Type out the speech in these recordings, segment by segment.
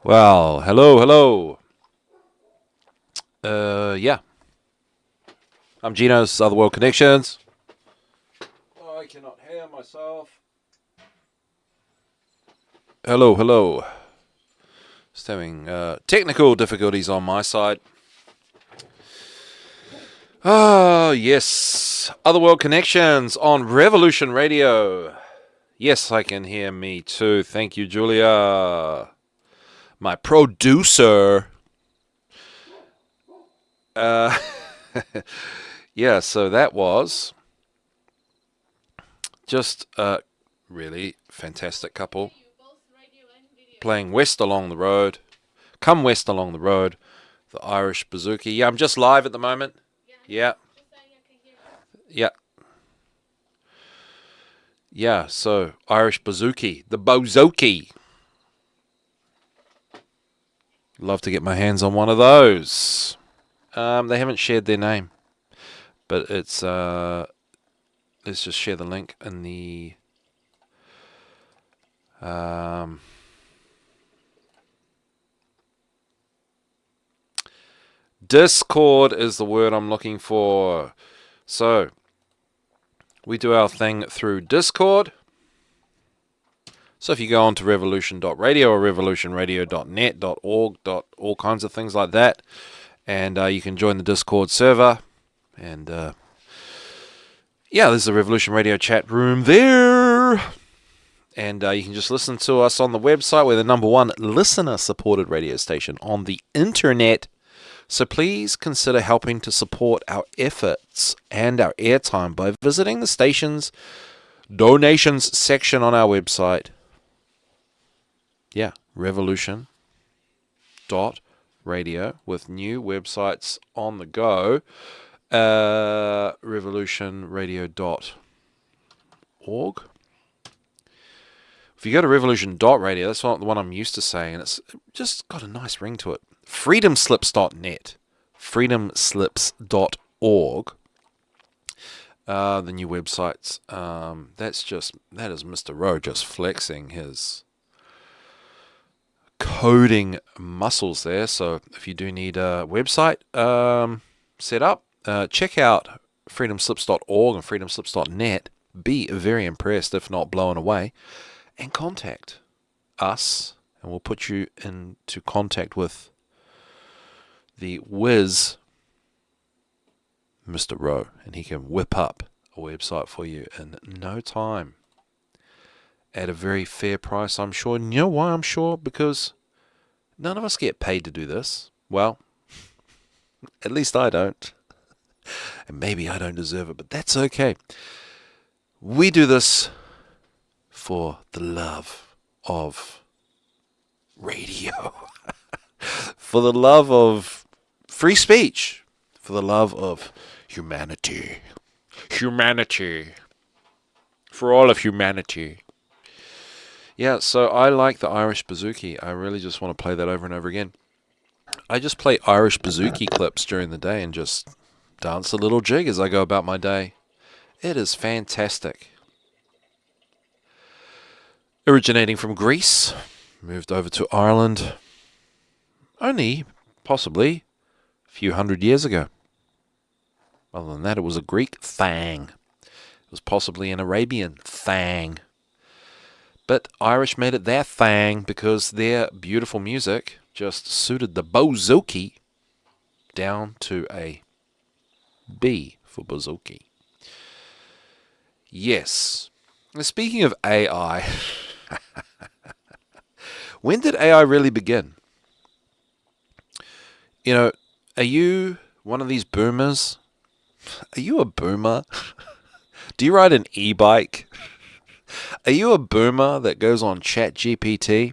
Well, hello. Yeah. I'm Gino's Otherworld Connections. I cannot hear myself. Hello. Just having technical difficulties on my side. Ah, yes. Otherworld Connections on Revolution Radio. Yes, I can hear me too. Thank you, Julia. My producer. Yeah, so that was just a really fantastic couple playing West Along the Road. Come West Along the Road. The Irish Bouzouki. Yeah, I'm just live at the moment. Yeah. Yeah, so Irish Bouzouki. The Bouzouki. Love to get my hands on one of those. They haven't shared their name. But it's let's just share the link in the Discord is the word I'm looking for. So we do our thing through Discord. So if you go on to revolution.radio or revolutionradio.net, .org, all kinds of things like that, and you can join the Discord server. And yeah, there's a Revolution Radio chat room there. And you can just listen to us on the website. We're the #1 listener-supported radio station on the internet. So please consider helping to support our efforts and our airtime by visiting the station's donations section on our website. Yeah, revolution.radio with new websites on the go. Revolutionradio.org. If you go to revolution.radio, that's not the one I'm used to saying, and it's just got a nice ring to it. Freedomslips.net. Freedomslips.org. The new websites. That is Mr. Rowe just flexing his coding muscles there. So if you do need a website set up, check out freedomslips.org and freedomslips.net. Be very impressed, if not blown away, and contact us, and we'll put you into contact with the whiz, Mr. Rowe, and he can whip up a website for you in no time at a very fair price, I'm sure. And you know why I'm sure? Because none of us get paid to do this. Well, at least I don't. And maybe I don't deserve it, but that's okay. We do this for the love of radio, for the love of free speech, for the love of humanity, for all of humanity. Yeah, so I like the Irish Bouzouki. I really just want to play that over and over again. I just play Irish Bouzouki clips during the day and just dance a little jig as I go about my day. It is fantastic. Originating from Greece, moved over to Ireland only possibly a few hundred years ago. Other than that, it was a Greek thang. It was possibly an Arabian thang. But Irish made it their thang because their beautiful music just suited the bouzouki down to a B for bouzouki. Yes. Speaking of AI, when did AI really begin? You know, are you one of these boomers? Are you a boomer? Do you ride an e-bike? Are you a boomer that goes on ChatGPT?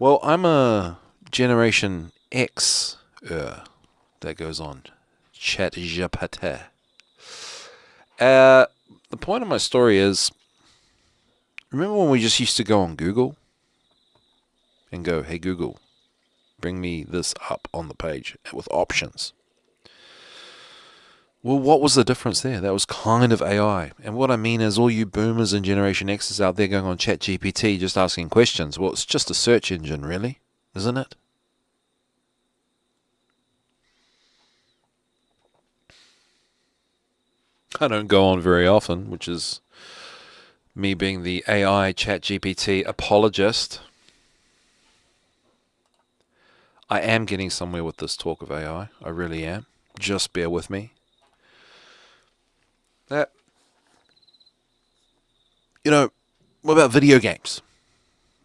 Well, I'm a Generation X that goes on ChatGPT. The point of my story is, remember when we just used to go on Google and go, hey Google, bring me this up on the page with options? Well, what was the difference there? That was kind of AI. And what I mean is all you boomers and Generation X's out there going on ChatGPT just asking questions. Well, it's just a search engine, really, isn't it? I don't go on very often, which is me being the AI ChatGPT apologist. I am getting somewhere with this talk of AI. I really am. Just bear with me. That, what about video games?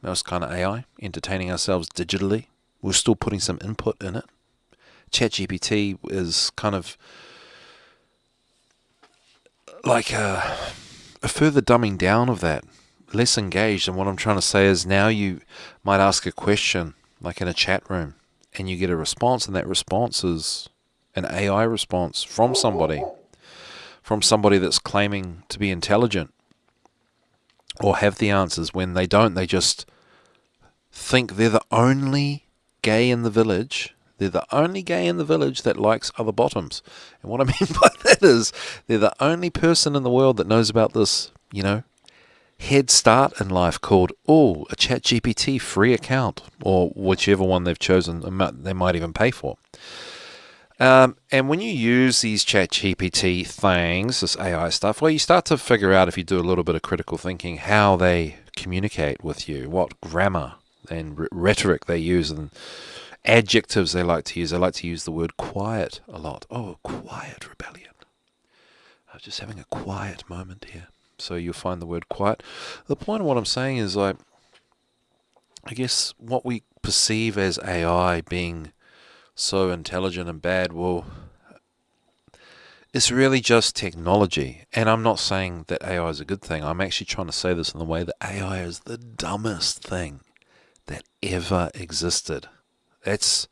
That was kind of AI, entertaining ourselves digitally. We're still putting some input in it. ChatGPT is kind of like a further dumbing down of that. Less engaged. And what I'm trying to say is now you might ask a question, like in a chat room, and you get a response, and that response is an AI response from somebody that's claiming to be intelligent or have the answers. When they don't, they just think they're the only gay in the village. They're the only gay in the village that likes other bottoms. And what I mean by that is they're the only person in the world that knows about this, head start in life called, a ChatGPT free account, or whichever one they've chosen, they might even pay for. And when you use these ChatGPT things, this AI stuff, well, you start to figure out, if you do a little bit of critical thinking, how they communicate with you, what grammar and rhetoric they use, and adjectives they like to use. They like to use the word quiet a lot. Oh, quiet rebellion. I was just having a quiet moment here. So you'll find the word quiet. The point of what I'm saying is, I guess what we perceive as AI being so intelligent and bad, well, it's really just technology. And I'm not saying that AI is a good thing. I'm actually trying to say this in the way that AI is the dumbest thing that ever existed. That's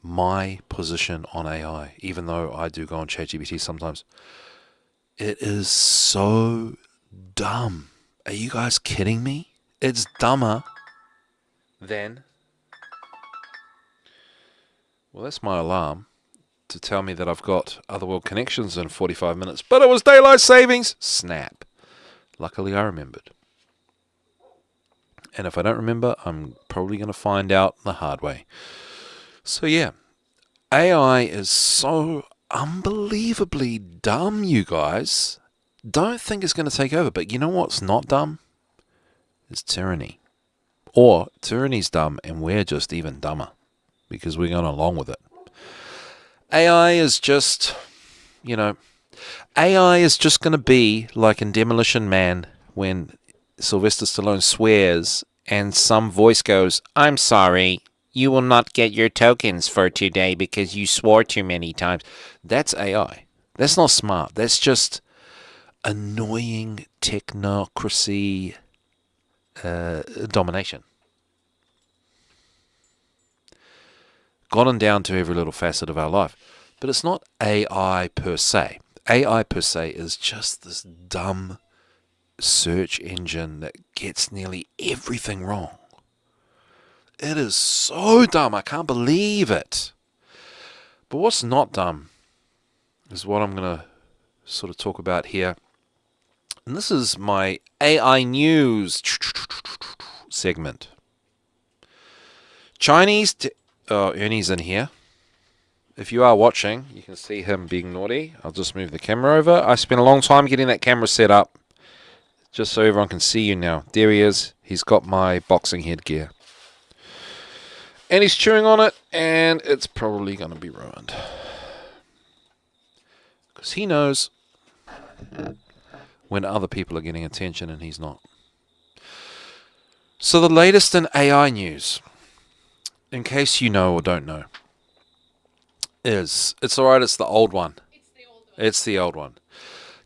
my position on AI, even though I do go on ChatGPT sometimes. It is so dumb. Are you guys kidding me? It's dumber than... Well, that's my alarm to tell me that I've got Otherworld connections in 45 minutes. But it was daylight savings! Snap. Luckily, I remembered. And if I don't remember, I'm probably going to find out the hard way. So yeah, AI is so unbelievably dumb, you guys. Don't think it's going to take over. But you know what's not dumb? It's tyranny. Or tyranny's dumb and we're just even dumber because we're going along with it. AI is just, AI is just going to be like in Demolition Man when Sylvester Stallone swears and some voice goes, "I'm sorry, you will not get your tokens for today because you swore too many times." That's AI. That's not smart. That's just annoying technocracy domination. Gotten down to every little facet of our life. But it's not AI per se. AI per se is just this dumb search engine that gets nearly everything wrong. It is so dumb. I can't believe it. But what's not dumb is what I'm going to sort of talk about here. And this is my AI news segment. Chinese... Ernie's in here. If you are watching, you can see him being naughty. I'll just move the camera over. I spent a long time getting that camera set up just so everyone can see you now. There he is. He's got my boxing headgear. And he's chewing on it, and it's probably going to be ruined. Because he knows when other people are getting attention and he's not. So the latest in AI news, in case you know or don't know, it's alright, it's the old one. It's the old one.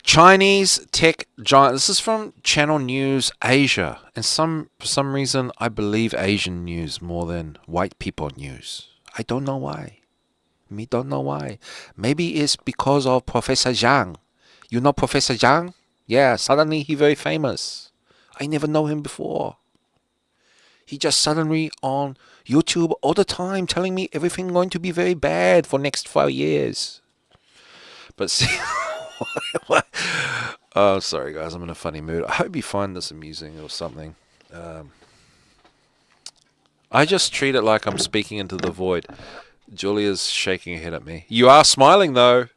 Chinese tech giant. This is from Channel News Asia. And for some reason, I believe Asian news more than white people news. I don't know why. Me don't know why. Maybe it's because of Professor Zhang. You know Professor Zhang? Yeah, suddenly he very famous. I never know him before. He just suddenly on YouTube all the time telling me everything going to be very bad for next 5 years. But see, oh, sorry guys, I'm in a funny mood. I hope you find this amusing or something. I just treat it like I'm speaking into the void. Julia's shaking her head at me. You are smiling though.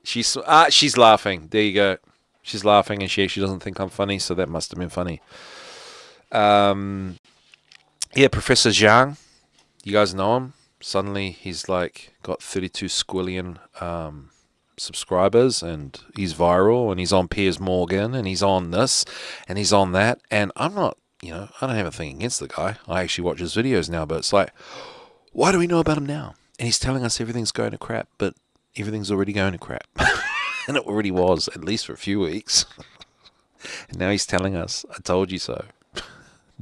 She's laughing. There you go. She's laughing and she actually doesn't think I'm funny, so that must have been funny. Yeah, Professor Zhang. You guys know him? Suddenly he's like got 32 squillion subscribers and he's viral and he's on Piers Morgan and he's on this and he's on that. And I'm not, I don't have a thing against the guy. I actually watch his videos now, but it's like, why do we know about him now? And he's telling us everything's going to crap, but everything's already going to crap. And it already was, at least for a few weeks. And now he's telling us, I told you so.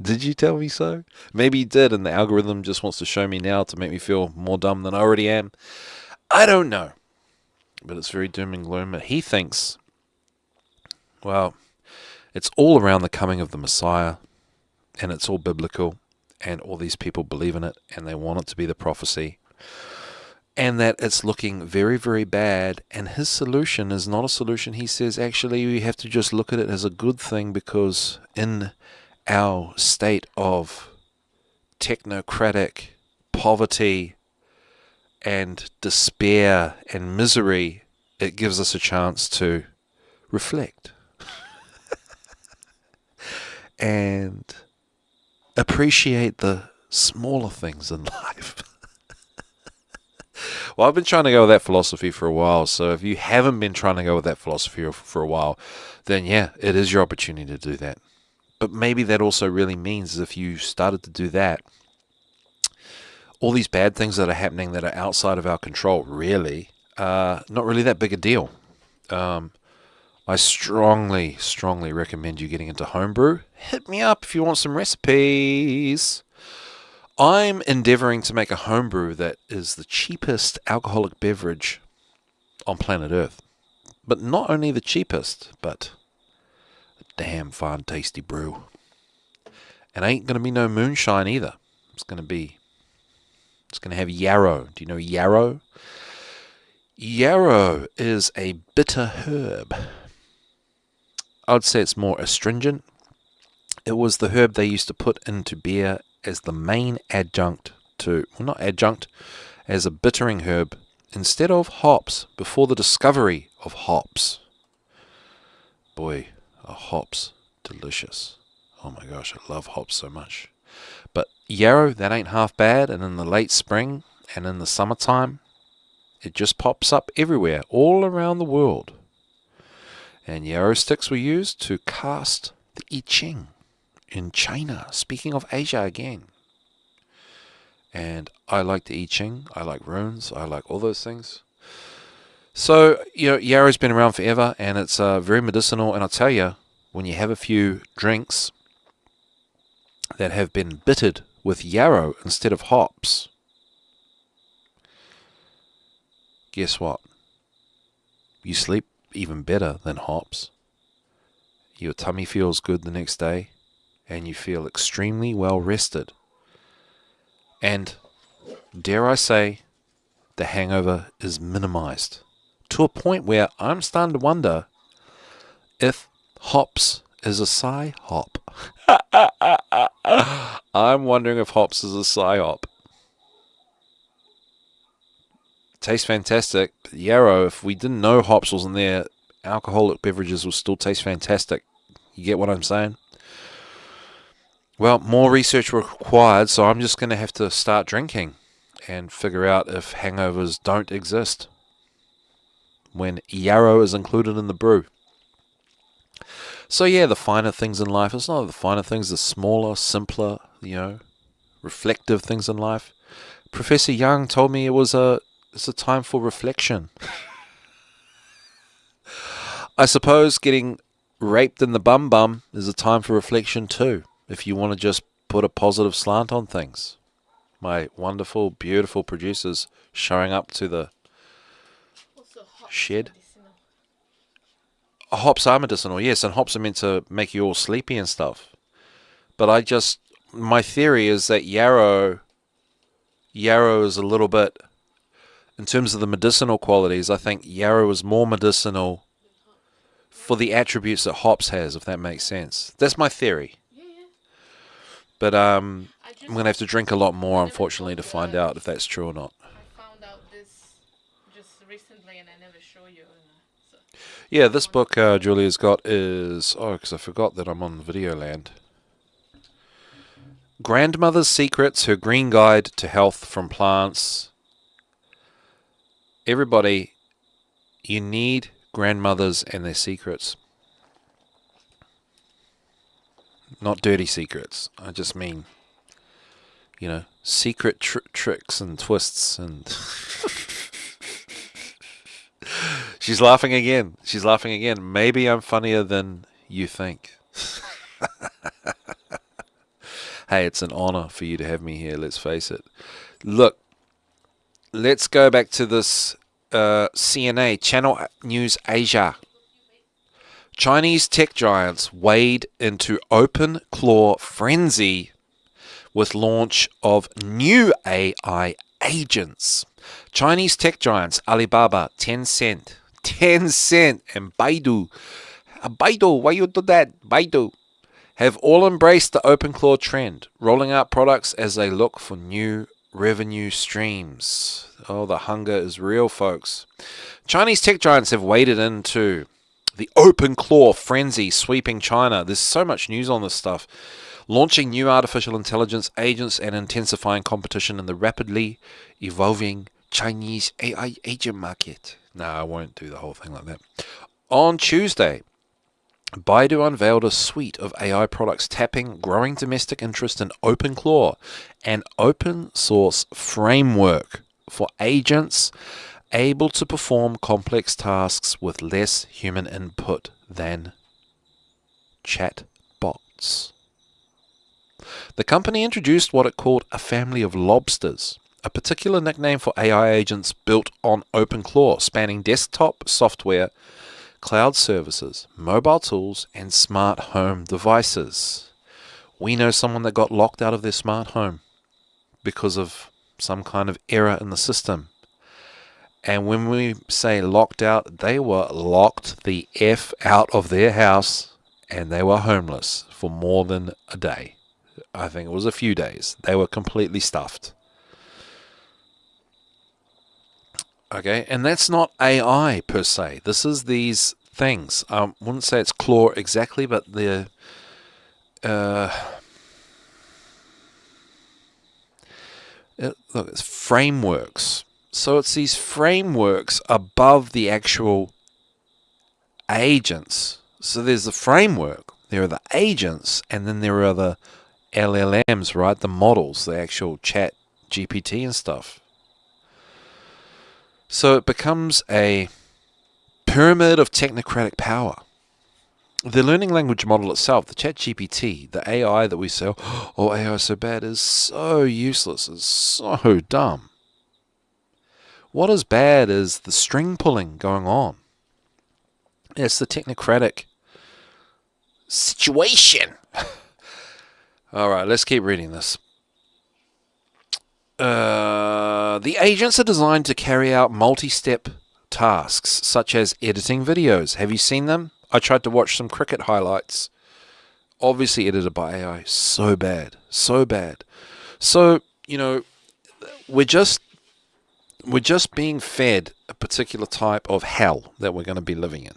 Did you tell me so? Maybe he did, and the algorithm just wants to show me now to make me feel more dumb than I already am. I don't know. But it's very doom and gloom. But he thinks, well, it's all around the coming of the Messiah, and it's all biblical, and all these people believe in it, and they want it to be the prophecy, and that it's looking very, very bad, and his solution is not a solution. He says, actually, we have to just look at it as a good thing, because in our state of technocratic poverty and despair and misery, it gives us a chance to reflect and appreciate the smaller things in life. Well, I've been trying to go with that philosophy for a while, so if you haven't been trying to go with that philosophy for a while, then yeah, it is your opportunity to do that. But maybe that also really means if you started to do that, all these bad things that are happening that are outside of our control really are not really that big a deal. I strongly, strongly recommend you getting into homebrew. Hit me up if you want some recipes. I'm endeavoring to make a homebrew that is the cheapest alcoholic beverage on planet Earth. But not only the cheapest, but damn fine tasty brew. And ain't gonna be no moonshine either. It's gonna have yarrow. Do you know yarrow? Yarrow is a bitter herb. I'd say it's more astringent. It was the herb they used to put into beer as the main adjunct to, well, not adjunct, as a bittering herb instead of hops before the discovery of hops. Boy, are hops delicious. Oh my gosh, I love hops so much. But yarrow, that ain't half bad, and in the late spring and in the summertime, it just pops up everywhere, all around the world. And yarrow sticks were used to cast the I Ching in China. Speaking of Asia again. And I like the I Ching, I like runes, I like all those things. So, yarrow's been around forever, and it's very medicinal. And I'll tell you, when you have a few drinks that have been bittered with yarrow instead of hops, guess what? You sleep even better than hops. Your tummy feels good the next day, and you feel extremely well rested. And, dare I say, the hangover is minimized. To a point where I'm starting to wonder if hops is a psy-hop. I'm wondering if hops is a psy-hop. Tastes fantastic. But yarrow, if we didn't know hops was in there, alcoholic beverages will still taste fantastic. You get what I'm saying? Well, more research required, so I'm just going to have to start drinking and figure out if hangovers don't exist when yarrow is included in the brew. So yeah, the finer things in life, it's not the finer things, the smaller, simpler, reflective things in life. Professor Young told me it's a time for reflection. I suppose getting raped in the bum is a time for reflection too, if you want to just put a positive slant on things. My wonderful, beautiful producers showing up to the shed. Hops are medicinal, yes, and hops are meant to make you all sleepy and stuff. But my theory is that yarrow is a little bit, in terms of the medicinal qualities, I think yarrow is more medicinal for the attributes that hops has, if that makes sense. That's my theory. But I'm going to have to drink a lot more, unfortunately, to find out if that's true or not. I found out this just recently and I never show you. So. Yeah, this book Julia's got is... Oh, because I forgot that I'm on Videoland. Grandmother's Secrets, Her Green Guide to Health from Plants. Everybody, you need grandmothers and their secrets. Not dirty secrets. I just mean, secret tricks and twists and... She's laughing again. She's laughing again. Maybe I'm funnier than you think. Hey, it's an honor for you to have me here, let's face it. Look, let's go back to this CNA, Channel News Asia. Chinese tech giants wade into open claw frenzy with launch of new AI agents. Chinese tech giants Alibaba, Tencent, and Baidu. Baidu, why you do that? Baidu have all embraced the open claw trend, rolling out products as they look for new revenue streams. Oh, the hunger is real, folks. Chinese tech giants have waded into the open claw frenzy sweeping China. There's so much news on this stuff. Launching new artificial intelligence agents and intensifying competition in the rapidly evolving Chinese AI agent market. No, I won't do the whole thing like that. On Tuesday, Baidu unveiled a suite of AI products tapping growing domestic interest in OpenClaw, an open source framework for agents able to perform complex tasks with less human input than chatbots. The company introduced what it called a family of lobsters, a particular nickname for AI agents built on OpenClaw, spanning desktop software, cloud services, mobile tools, and smart home devices. We know someone that got locked out of their smart home because of some kind of error in the system. And when we say locked out, they were locked the F out of their house and they were homeless for more than a day. I think it was a few days. They were completely stuffed. Okay, and that's not AI per se. This is these things. I wouldn't say it's claw exactly, but they're look, it's frameworks. So it's these frameworks above the actual agents. So there's the framework, there are the agents, and then there are the LLMs, right? The models, the actual chat GPT and stuff. So it becomes a pyramid of technocratic power. The learning language model itself, the chat GPT, the AI that we say, oh, AI is so bad, is so useless, is so dumb. What is bad is the string pulling going on. It's the technocratic situation. All right, let's keep reading this. The agents are designed to carry out multi-step tasks, such as editing videos. Have you seen them? I tried to watch some cricket highlights. Obviously edited by AI. So bad. So bad. So, we're just being fed a particular type of hell that we're going to be living in.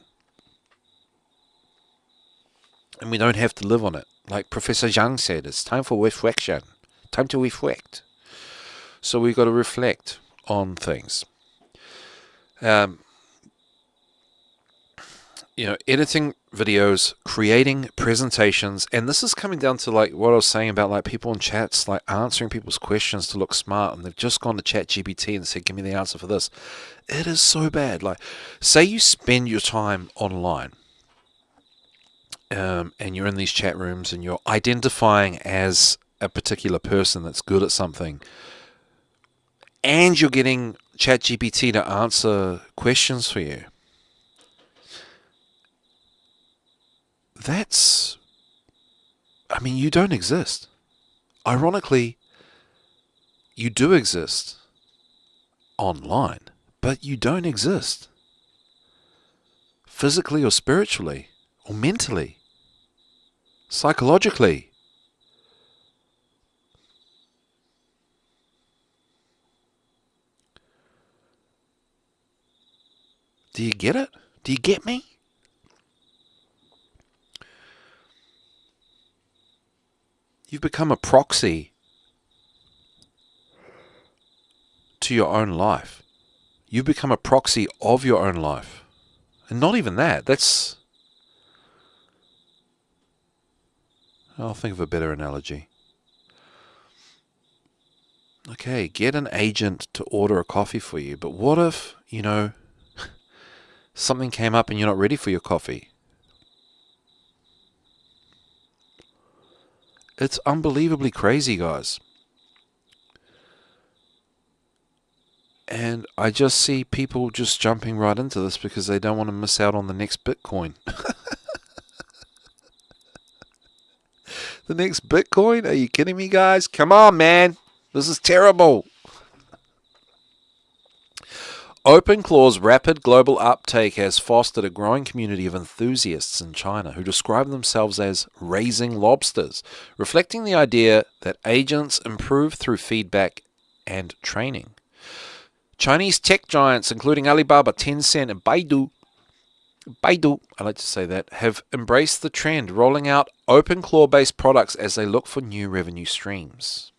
And we don't have to live on it. Like Professor Zhang said, it's time for reflection. Time to reflect. So we've got to reflect on things. Editing videos, creating presentations, and this is coming down to like what I was saying about like people in chats, like answering people's questions to look smart, and they've just gone to ChatGPT and said, give me the answer for this. It is so bad. Like, say you spend your time online, and you're in these chat rooms and you're identifying as a particular person that's good at something, and you're getting ChatGPT to answer questions for you. You don't exist. Ironically, you do exist online. but you don't exist. Physically or spiritually or mentally, psychologically. Do you get it? Do you get me? You've become a proxy to your own life. You've become a proxy of your own life. And not even that. I'll think of a better analogy. Okay, get an agent to order a coffee for you. But what if, something came up and you're not ready for your coffee? It's unbelievably crazy, guys. And I just see people just jumping right into this because they don't want to miss out on the next Bitcoin. The next Bitcoin? Are you kidding me, guys? Come on, man. This is terrible. OpenClaw's rapid global uptake has fostered a growing community of enthusiasts in China who describe themselves as raising lobsters, reflecting the idea that agents improve through feedback and training. Chinese tech giants, including Alibaba, Tencent, and Baidu, I like to say that, have embraced the trend, rolling out OpenClaw-based products as they look for new revenue streams.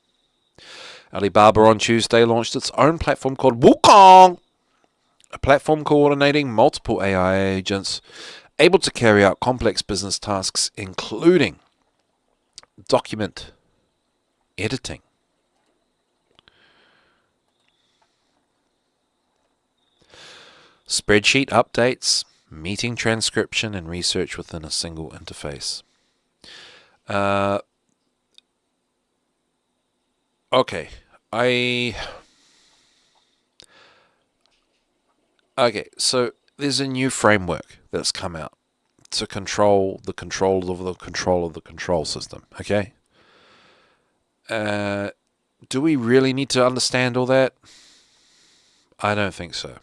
Alibaba on Tuesday launched its own platform called Wukong, a platform coordinating multiple AI agents able to carry out complex business tasks, including document editing. Spreadsheet updates, meeting transcription, and research within a single interface. Okay, so there's a new framework that's come out to control the control of the control of the control system, okay? Do we really need to understand all that? I don't think so.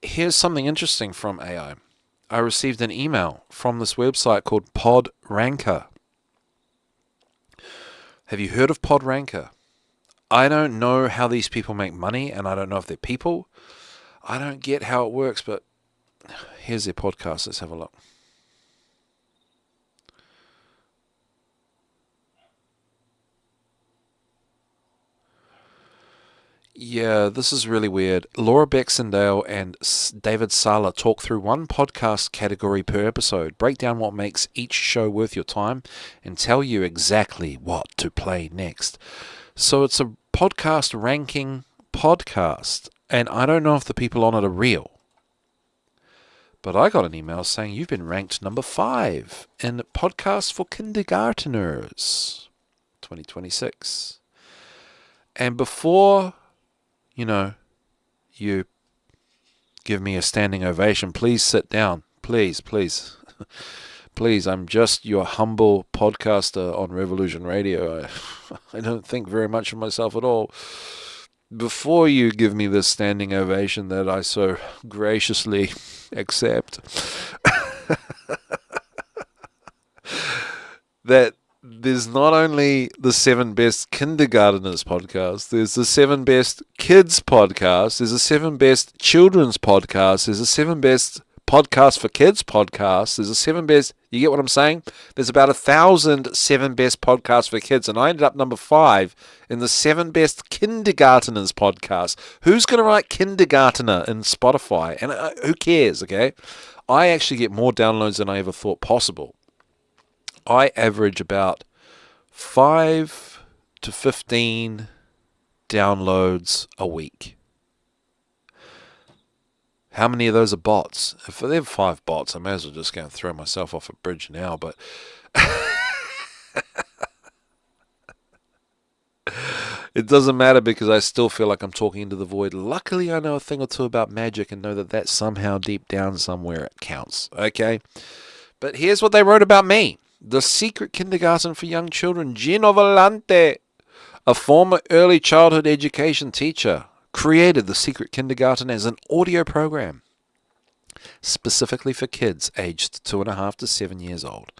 Here's something interesting from AI. I received an email from this website called PodRanker. Have you heard of PodRanker? I don't know how these people make money, and I don't know if they're people. I don't get how it works, but here's their podcast. Let's have a look. Yeah, this is really weird. Laura Baxendale and David Sala talk through one podcast category per episode, break down what makes each show worth your time, and tell you exactly what to play next. So it's a podcast ranking podcast, and I don't know if the people on it are real. But I got an email saying you've been ranked number 5 in podcasts for kindergarteners 2026. And before you give me a standing ovation, please sit down. Please. Please, I'm just your humble podcaster on Revolution Radio. I don't think very much of myself at all. Before you give me this standing ovation that I so graciously accept, that there's not only the 7 best kindergarteners podcast, there's the 7 best kids podcast, there's the 7 best children's podcast, there's the 7 best podcast for kids podcast, there's the 7 best, you get what I'm saying? There's about 1,000 7 best podcasts for kids, and I ended up number 5 in the 7 best kindergarteners podcast. Who's going to write kindergartener in Spotify? And who cares, okay? I actually get more downloads than I ever thought possible. I average about 5 to 15 downloads a week. How many of those are bots? If there are 5 bots, I may as well just go and throw myself off a bridge now, but it doesn't matter because I still feel like I'm talking into the void. Luckily, I know a thing or two about magic and know that somehow deep down somewhere it counts, okay? But here's what they wrote about me. The Secret Kindergarten for Young Children, Gino Volante, a former early childhood education teacher, created The Secret Kindergarten as an audio program specifically for kids aged 2.5 to 7 years old.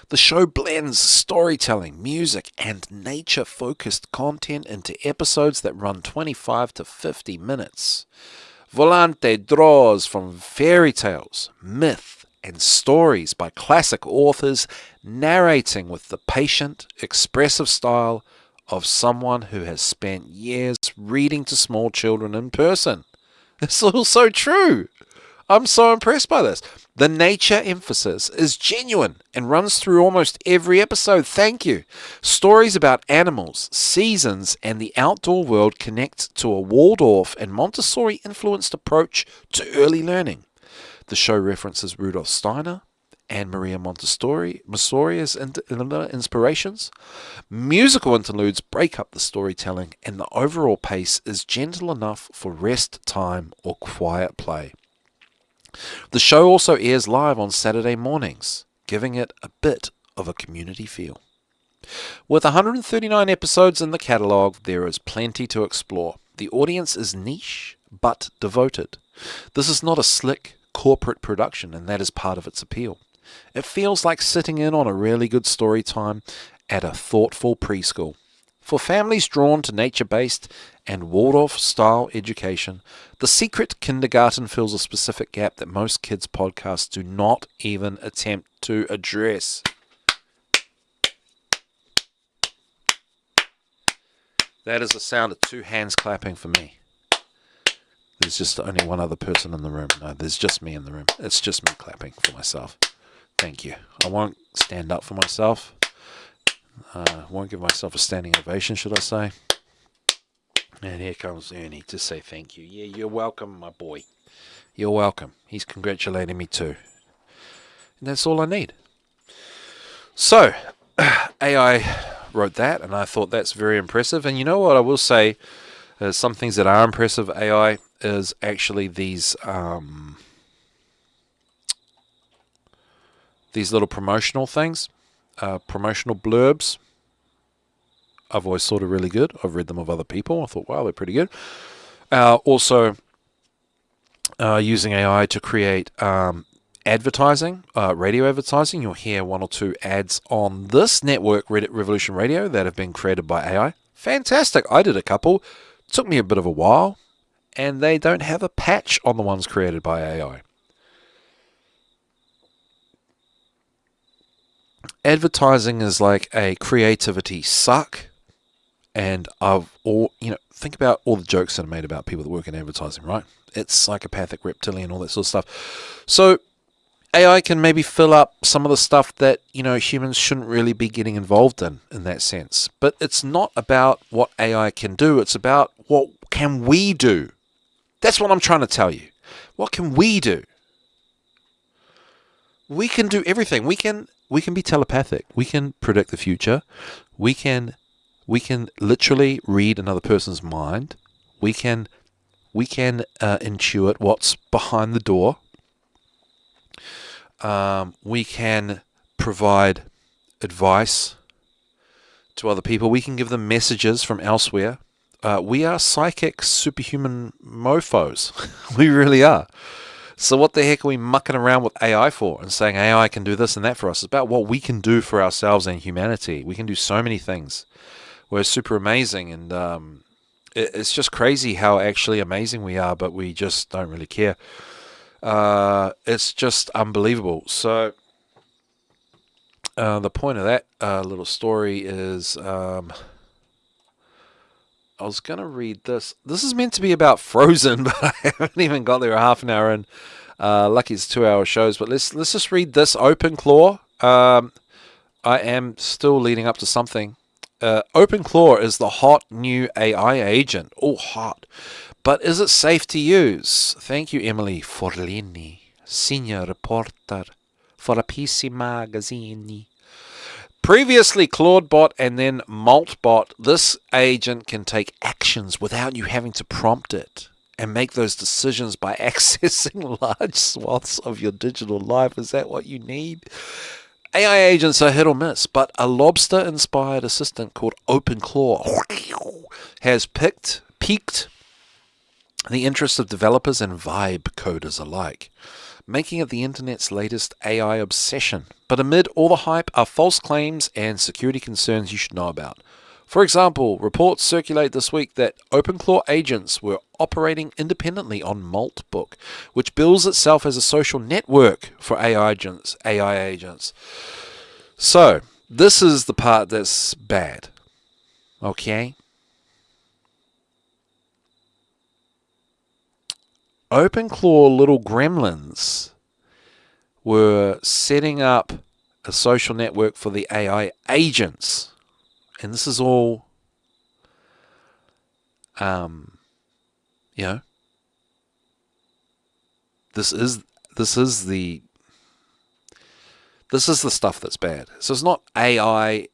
The show blends storytelling, music, and nature-focused content into episodes that run 25 to 50 minutes. Volante draws from fairy tales, myth, and stories by classic authors, narrating with the patient, expressive style of someone who has spent years reading to small children in person. It's all so true. I'm so impressed by this. The nature emphasis is genuine and runs through almost every episode. Thank you. Stories about animals, seasons, and the outdoor world connect to a Waldorf and Montessori-influenced approach to early learning. The show references Rudolf Steiner and Maria Montessori as inspirations. Musical interludes break up the storytelling, and the overall pace is gentle enough for rest time or quiet play. The show also airs live on Saturday mornings, giving it a bit of a community feel. With 139 episodes in the catalogue, there is plenty to explore. The audience is niche, but devoted. This is not a slick, corporate production, and that is part of its appeal. It feels like sitting in on a really good story time at a thoughtful preschool. For families drawn to nature-based and Waldorf-style education, The Secret Kindergarten fills a specific gap that most kids' podcasts do not even attempt to address. That is the sound of 2 hands clapping for me. There's just only one other person in the room. No, there's just me in the room. It's just me clapping for myself. Thank you. I won't stand up for myself. Won't give myself a standing ovation, should I say. And here comes Ernie to say thank you. Yeah, you're welcome, my boy. You're welcome. He's congratulating me too. And that's all I need. So, AI wrote that, and I thought that's very impressive. And you know what I will say, some things that are impressive AI is actually these little promotional things, promotional blurbs. I've always thought are really good. I've read them of other people. I thought, wow, they're pretty good. Also, using AI to create advertising, radio advertising. You'll hear 1 or 2 ads on this network, Reddit Revolution Radio, that have been created by AI. Fantastic. I did a couple. It took me a bit of a while, and they don't have a patch on the ones created by AI. Advertising is like a creativity suck, and think about all the jokes that are made about people that work in advertising, right? It's psychopathic, reptilian, all that sort of stuff. So AI can maybe fill up some of the stuff that, humans shouldn't really be getting involved in that sense. But it's not about what AI can do. It's about what can we do. That's what I'm trying to tell you. What can we do? We can do everything. We can be telepathic. We can predict the future. We can literally read another person's mind. We can intuit what's behind the door. We can provide advice to other people. We can give them messages from elsewhere. We are psychic superhuman mofos. We really are. So what the heck are we mucking around with AI for and saying AI can do this and that for us? It's about what we can do for ourselves and humanity. We can do so many things. We're super amazing, and it's just crazy how actually amazing we are, but we just don't really care. It's just unbelievable. So the point of that little story is I was going to read this. This is meant to be about Frozen, but I haven't even got there a half an hour in. Lucky it's 2-hour shows, but let's just read this. OpenClaw. I am still leading up to something. OpenClaw is the hot new AI agent. Oh, hot. But is it safe to use? Thank you, Emily Forlini, senior reporter for a PC Magazine. Previously Claudebot and then Maltbot, this agent can take actions without you having to prompt it and make those decisions by accessing large swaths of your digital life. Is that what you need? AI agents are hit or miss, but a lobster-inspired assistant called OpenClaw has piqued the interest of developers and vibe coders alike, making it the internet's latest AI obsession. But amid all the hype are false claims and security concerns you should know about. For example, reports circulate this week that OpenClaw agents were operating independently on Maltbook, which bills itself as a social network for AI agents. So, this is the part that's bad. Okay? OpenClaw little gremlins were setting up a social network for the AI agents. And this is all, this is the stuff that's bad. So it's not AI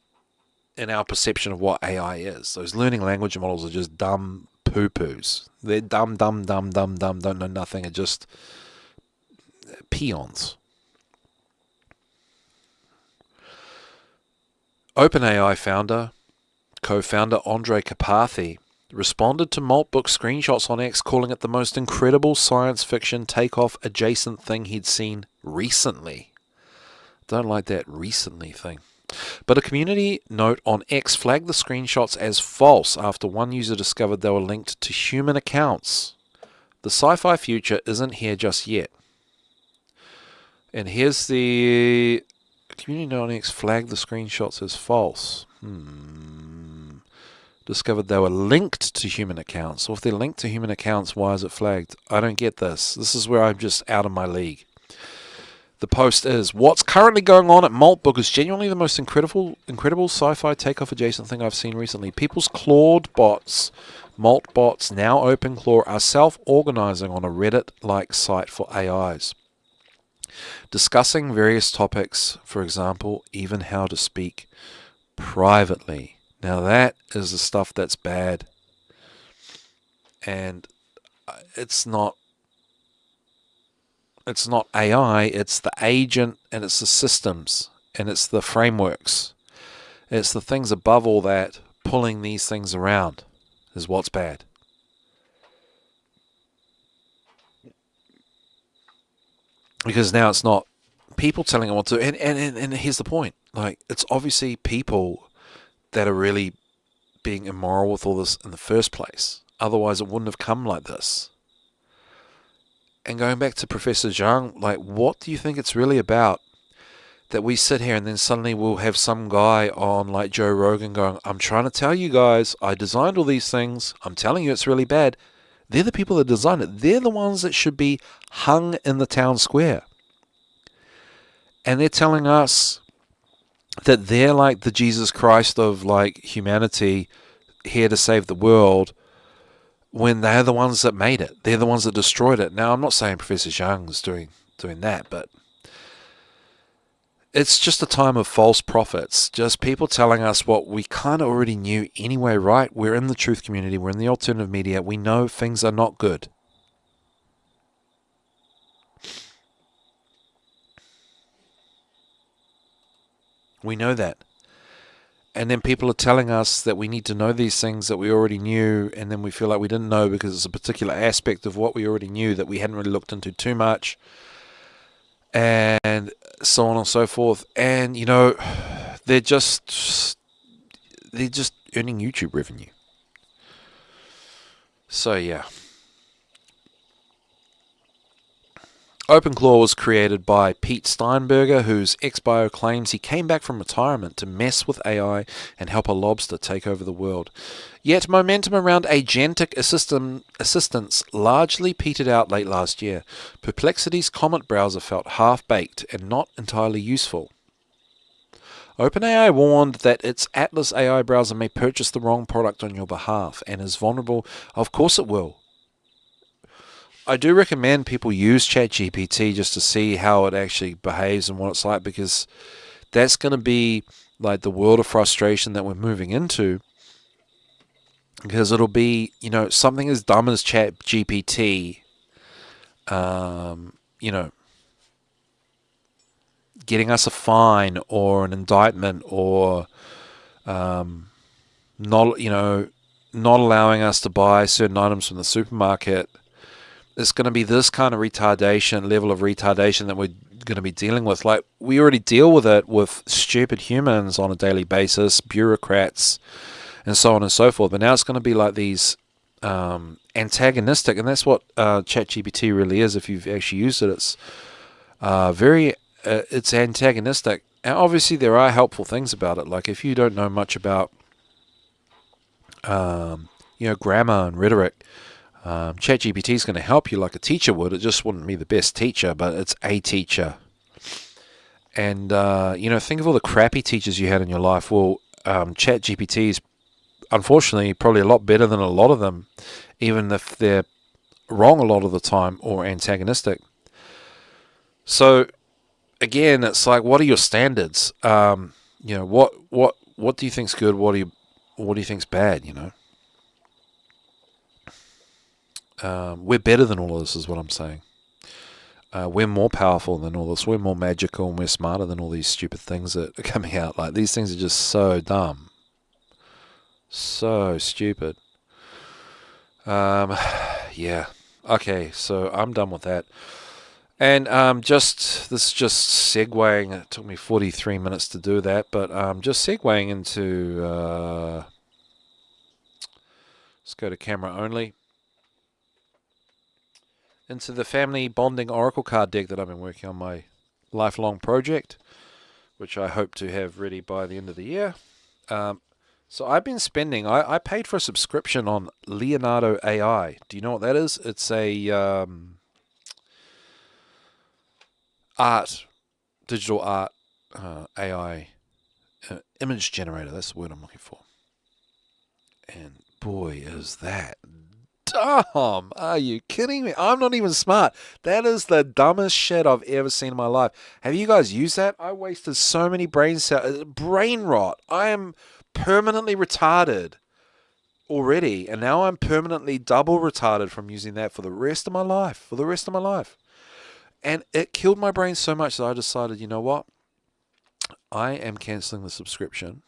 in our perception of what AI is. Those learning language models are just dumb poo-poos. They're dumb, don't know nothing, are just peons. OpenAI co-founder Andre Karpathy responded to Maltbook screenshots on X, calling it the most incredible science fiction takeoff adjacent thing he'd seen recently. Don't like that recently thing. But a community note on X flagged the screenshots as false after one user discovered they were linked to human accounts. The sci-fi future isn't here just yet. And here's the community note on X flagged the screenshots as false. Discovered they were linked to human accounts. Well, if they're linked to human accounts, why is it flagged? I don't get this. This is where I'm just out of my league. The post is, what's currently going on at Maltbook is genuinely the most incredible sci-fi takeoff adjacent thing I've seen recently. People's clawed bots, Maltbots, now OpenClaw, are self-organizing on a Reddit-like site for AIs, discussing various topics, for example, even how to speak privately. Now that is the stuff that's bad, and it's not AI, it's the agent, and it's the systems, and it's the frameworks. It's the things above all that pulling these things around is what's bad. Because now it's not people telling them what to do. And here's the point. Like, it's obviously people that are really being immoral with all this in the first place. Otherwise, it wouldn't have come like this. And going back to Professor Zhang, like, what do you think it's really about? That we sit here and then suddenly we'll have some guy on like Joe Rogan going, I'm trying to tell you guys, I designed all these things. I'm telling you it's really bad. They're the people that designed it. They're the ones that should be hung in the town square. And they're telling us that they're like the Jesus Christ of like humanity, here to save the world, when they're the ones that made it. They're the ones that destroyed it. Now, I'm not saying Professor Zhang's doing that, but it's just a time of false prophets. Just people telling us what we kind of already knew anyway, right? We're in the truth community. We're in the alternative media. We know things are not good. We know that. And then people are telling us that we need to know these things that we already knew, and then we feel like we didn't know because it's a particular aspect of what we already knew that we hadn't really looked into too much, and so on and so forth. And, you know, they're just earning YouTube revenue. So, yeah. OpenClaw was created by Pete Steinberger, whose ex-bio claims he came back from retirement to mess with AI and help a lobster take over the world. Yet momentum around agentic assistance largely petered out late last year. Perplexity's Comet browser felt half-baked and not entirely useful. OpenAI warned that its Atlas AI browser may purchase the wrong product on your behalf and is vulnerable. Of course it will. I do recommend people use ChatGPT just to see how it actually behaves and what it's like, because that's going to be like the world of frustration that we're moving into, because it'll be, you know, something as dumb as ChatGPT, you know, getting us a fine or an indictment or not, not allowing us to buy certain items from the supermarket. It's going to be this kind of level of retardation that we're going to be dealing with. Like, we already deal with it with stupid humans on a daily basis, bureaucrats, and so on and so forth. But now it's going to be like these antagonistic, and that's what ChatGPT really is. If you've actually used it, it's it's antagonistic. And obviously, there are helpful things about it. Like, if you don't know much about grammar and rhetoric, ChatGPT is going to help you like a teacher would. It just wouldn't be the best teacher, but it's a teacher. And think of all the crappy teachers you had in your life. Well, ChatGPT is unfortunately probably a lot better than a lot of them, even if they're wrong a lot of the time or antagonistic. So again, it's like, what are your standards? What do you think's good? What do you think's bad? We're better than all of this, is what I'm saying. We're more powerful than all this. We're more magical, and we're smarter than all these stupid things that are coming out. Like, these things are just so dumb, so stupid. Yeah. Okay, so I'm done with that. And this is just segueing. It took me 43 minutes to do that, but just segueing into. Let's go to camera only. Into the family bonding oracle card deck that I've been working on, my lifelong project, which I hope to have ready by the end of the year. So I've been spending. I paid for a subscription on Leonardo AI. Do you know what that is? It's a digital art AI image generator. That's the word I'm looking for. And boy, is that dumb. Are you kidding me? I'm not even smart. That is the dumbest shit I've ever seen in my life. Have you guys used that? I wasted so many brain rot. I am permanently retarded already, and now I'm permanently double retarded from using that for the rest of my life. And it killed my brain so much that I decided, you know what? I am canceling the subscription.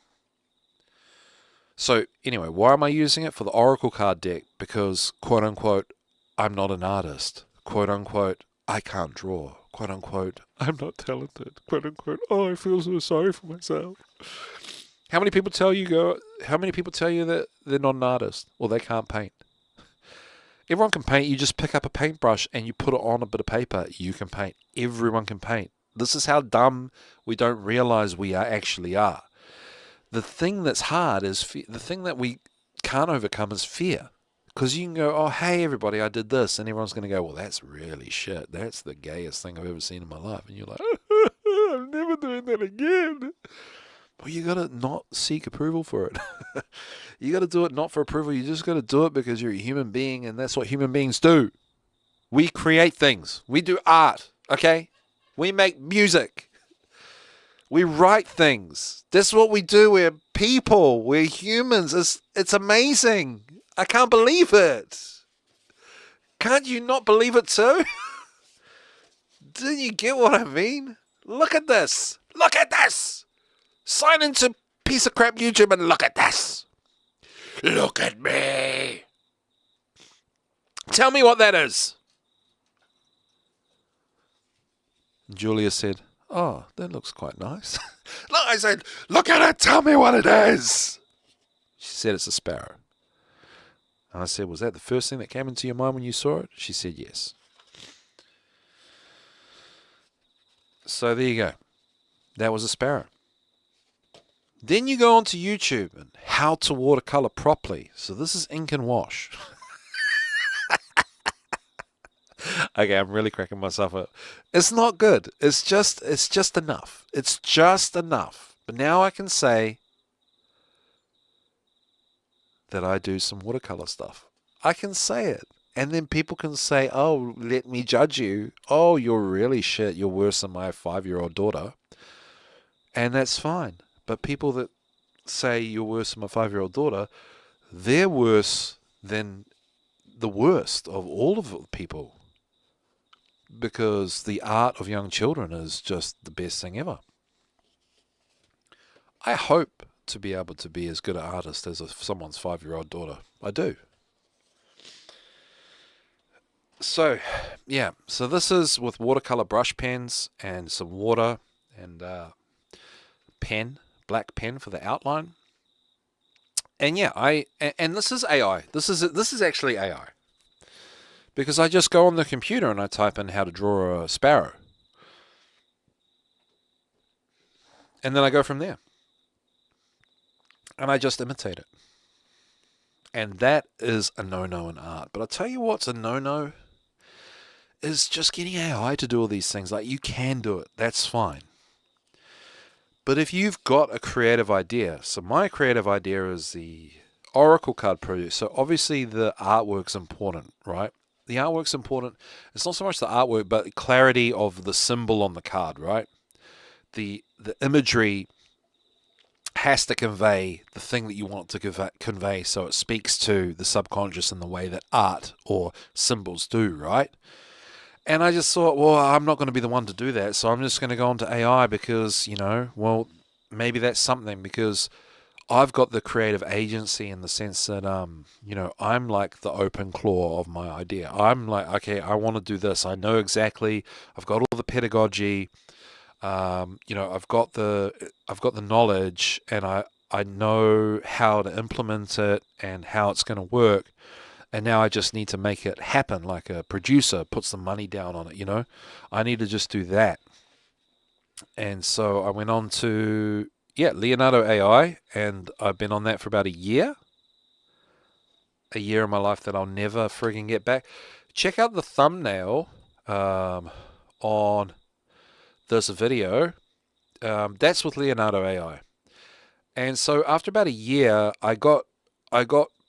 So anyway, why am I using it? For the oracle card deck, because quote unquote, I'm not an artist. Quote unquote, I can't draw. Quote unquote, I'm not talented. Quote unquote, oh, I feel so sorry for myself. How many people tell you that they're not an artist or they can't paint? Everyone can paint. You just pick up a paintbrush and you put it on a bit of paper. You can paint. Everyone can paint. This is how dumb we don't realize we actually are. The thing that's hard is the thing that we can't overcome is fear. Because you can go, oh, hey, everybody, I did this. And everyone's going to go, well, that's really shit. That's the gayest thing I've ever seen in my life. And you're like, I'm never doing that again. Well, you got to not seek approval for it. You got to do it not for approval. You just got to do it because you're a human being. And that's what human beings do. We create things. We do art. Okay? We make music. We write things. That's what we do. We're people. We're humans. It's amazing. I can't believe it. Can't you not believe it too? Didn't you get what I mean? Look at this. Look at this. Sign into piece of crap YouTube and look at this. Look at me. Tell me what that is. Julia said, oh, that looks quite nice. Look, I said, look at it. Tell me what it is. She said it's a sparrow. And I said, was that the first thing that came into your mind when you saw it? She said, yes. So there you go. That was a sparrow. Then you go onto YouTube and how to watercolor properly. So this is ink and wash. Okay, I'm really cracking myself up. It's not good. It's just enough. It's just enough. But now I can say that I do some watercolor stuff. I can say it. And then people can say, oh, let me judge you. Oh, you're really shit. You're worse than my 5-year-old daughter. And that's fine. But people that say you're worse than my 5-year-old daughter, they're worse than the worst of all of the people. because the art of young children is just the best thing ever. I hope to be able to be as good an artist as someone's 5-year-old daughter. I do. So, yeah. So this is with watercolor brush pens and some water and pen, black pen for the outline. And yeah, and this is AI. This is actually AI. Because I just go on the computer and I type in how to draw a sparrow. And then I go from there. And I just imitate it. And that is a no-no in art. But I'll tell you what's a no-no is just getting AI to do all these things. Like, you can do it. That's fine. But if you've got a creative idea, so my creative idea is the Oracle card project. So obviously the artwork's important, right? The artwork's important. It's not so much the artwork, but the clarity of the symbol on the card, right? The imagery has to convey the thing that you want it to convey, so it speaks to the subconscious in the way that art or symbols do, right? And I just thought, well, I'm not going to be the one to do that, so I'm just going to go onto AI because, well, maybe that's something, because I've got the creative agency in the sense that, I'm like the open claw of my idea. I'm like, okay, I want to do this. I know exactly. I've got all the pedagogy. I've got the knowledge, and I know how to implement it and how it's going to work. And now I just need to make it happen, like a producer puts the money down on it. I need to just do that. And so I went on to Leonardo AI, and I've been on that for about a year of my life that I'll never frigging get back. Check out the thumbnail on this video. That's with Leonardo AI. And so after about a year, I got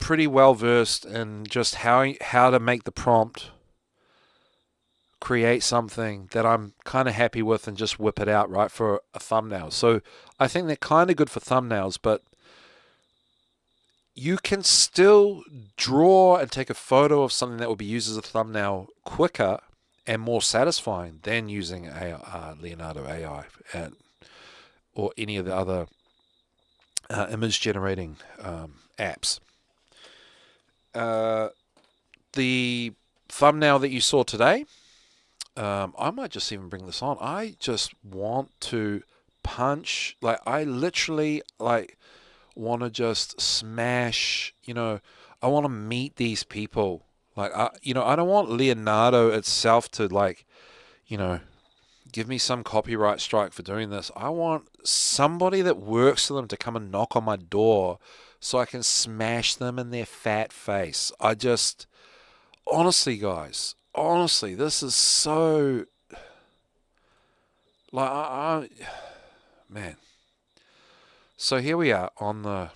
pretty well versed in just how to make the prompt create something that I'm kind of happy with and just whip it out, right, for a thumbnail. So I think they're kind of good for thumbnails, but you can still draw and take a photo of something that will be used as a thumbnail quicker and more satisfying than using Leonardo AI or any of the other image generating apps. The thumbnail that you saw today, I might just even bring this on. I just want to punch, like, I literally want to just smash, I want to meet these people. Like, I don't want Leonardo itself to, give me some copyright strike for doing this. I want somebody that works for them to come and knock on my door so I can smash them in their fat face. Honestly, guys, this is so, man. So here we are on the,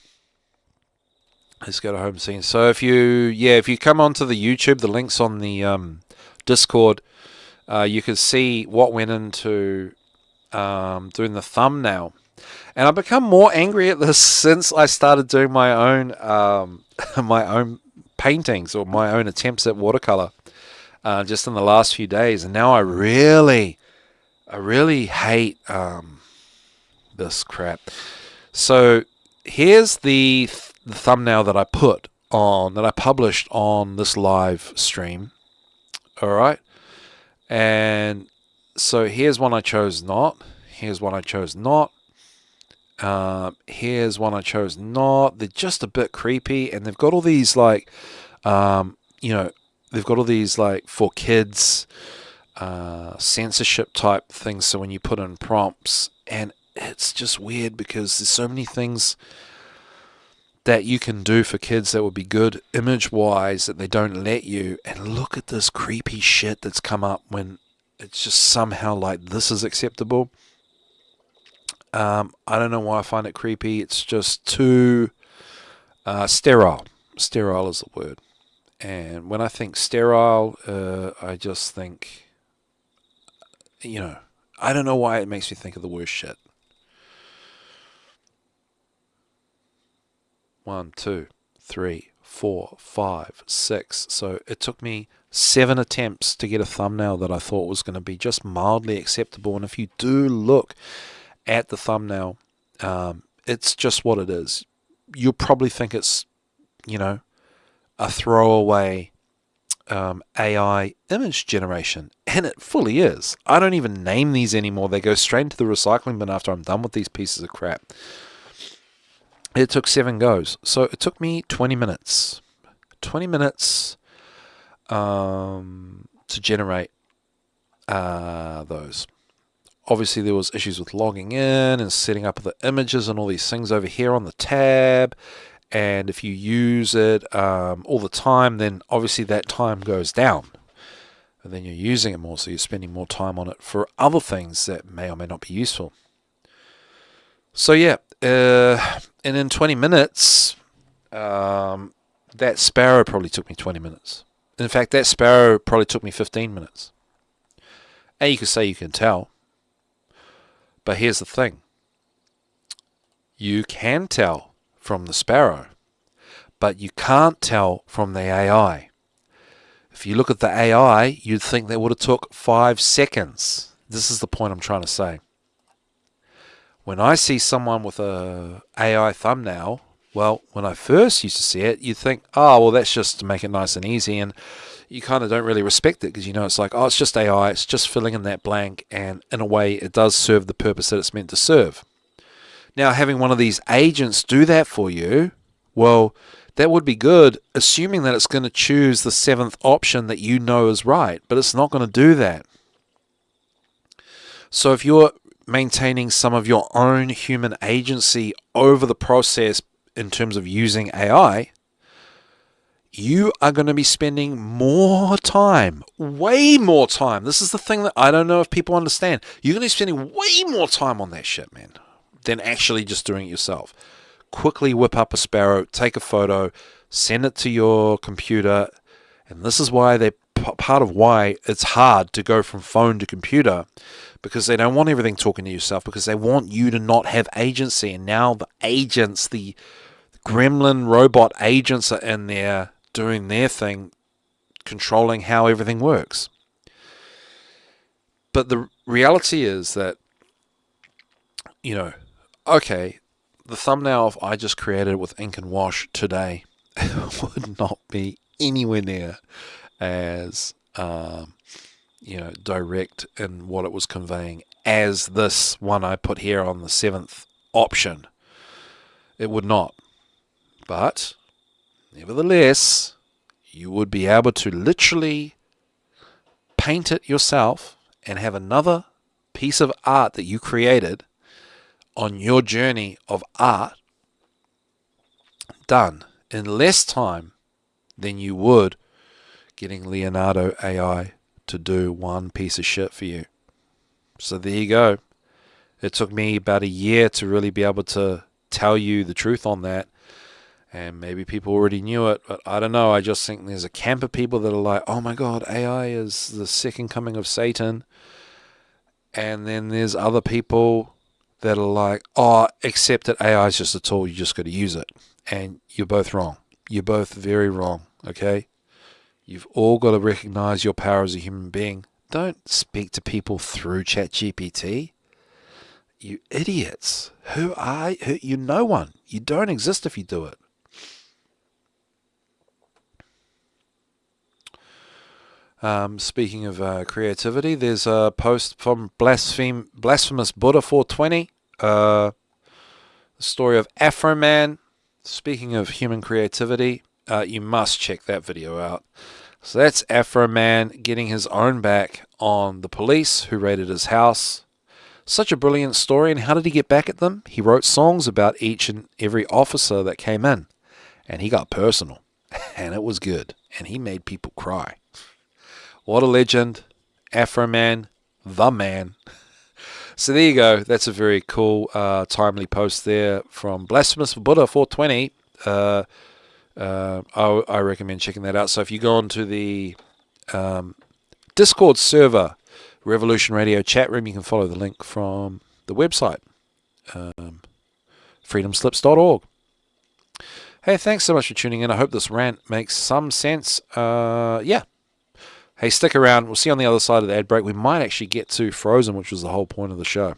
let's go to home scene. So if you come onto the YouTube, the link's on the Discord, you can see what went into doing the thumbnail. And I've become more angry at this since I started doing my own my own paintings or my own attempts at watercolor just in the last few days. And now I really hate this crap. So here's the thumbnail that I published on this live stream. All right. And so here's one I chose not. Here's one I chose not. Here's one I chose not. They're just a bit creepy, and they've got all these they've got all these for kids censorship type things. So when you put in prompts, and it's just weird because there's so many things that you can do for kids that would be good image-wise that they don't let you. And look at this creepy shit that's come up when it's just somehow this is acceptable. I don't know why I find it creepy. It's just too sterile. Sterile is the word. And when I think sterile, I just think, I don't know why it makes me think of the worst shit. 1, 2, 3, 4, 5, 6. So it took me 7 attempts to get a thumbnail that I thought was going to be just mildly acceptable. And if you do look at the thumbnail, it's just what it is. You'll probably think it's, a throwaway AI image generation, and it fully is. I don't even name these anymore. They go straight into the recycling bin after I'm done with these pieces of crap. It took 7 goes, so it took me 20 minutes. 20 minutes to generate those. Obviously, there was issues with logging in and setting up the images and all these things over here on the tab. And if you use it all the time, then obviously that time goes down. And then you're using it more, so you're spending more time on it for other things that may or may not be useful. So yeah, and in 20 minutes, that sparrow probably took me 20 minutes. In fact, that sparrow probably took me 15 minutes. And you could say you can tell. But here's the thing. You can tell from the sparrow, but you can't tell from the AI. If you look at the AI, you'd think that would have took 5 seconds. This is the point I'm trying to say. When I see someone with a AI thumbnail, well, when I first used to see it, you'd think, oh, well, that's just to make it nice and easy, and you kind of don't really respect it because it's like, oh, it's just AI, it's just filling in that blank, and in a way, it does serve the purpose that it's meant to serve. Now, having one of these agents do that for you, well, that would be good, assuming that it's going to choose the 7th option that you know is right, but it's not going to do that. So if you're maintaining some of your own human agency over the process in terms of using AI, you are going to be spending more time, way more time. This is the thing that I don't know if people understand. You're going to be spending way more time on that shit, man, than actually just doing it yourself. Quickly whip up a sparrow, take a photo, send it to your computer, and this is why part of why it's hard to go from phone to computer, because they don't want everything talking to yourself, because they want you to not have agency. And now the agents, the gremlin robot agents are in there doing their thing, controlling how everything works. But the reality is that, okay, the thumbnail I just created with ink and wash today would not be anywhere near as direct in what it was conveying as this one I put here on the 7th option. It would not. But nevertheless, you would be able to literally paint it yourself and have another piece of art that you created on your journey of art done in less time than you would getting Leonardo AI to do one piece of shit for you. So there you go. It took me about a year to really be able to tell you the truth on that. And maybe people already knew it, but I don't know. I just think there's a camp of people that are like, oh my God, AI is the second coming of Satan. And then there's other people that are like, oh, accept that AI is just a tool, you just got to use it. And you're both wrong. You're both very wrong, okay? You've all got to recognize your power as a human being. Don't speak to people through ChatGPT. You idiots. Who are you? You're no one. You don't exist if you do it. Speaking of creativity, there's a post from Blasphemous Buddha 420. The story of Afro Man. Speaking of human creativity, you must check that video out. So that's Afro Man getting his own back on the police who raided his house. Such a brilliant story. And how did he get back at them? He wrote songs about each and every officer that came in. And he got personal. And it was good. And he made people cry. What a legend. Afro Man, the man. So there you go. That's a very cool, timely post there from Blasphemous Buddha 420. I recommend checking that out. So if you go onto the Discord server, Revolution Radio chat room, you can follow the link from the website, freedomslips.org. Hey, thanks so much for tuning in. I hope this rant makes some sense. Yeah. Hey, stick around. We'll see you on the other side of the ad break. We might actually get to Frozen, which was the whole point of the show.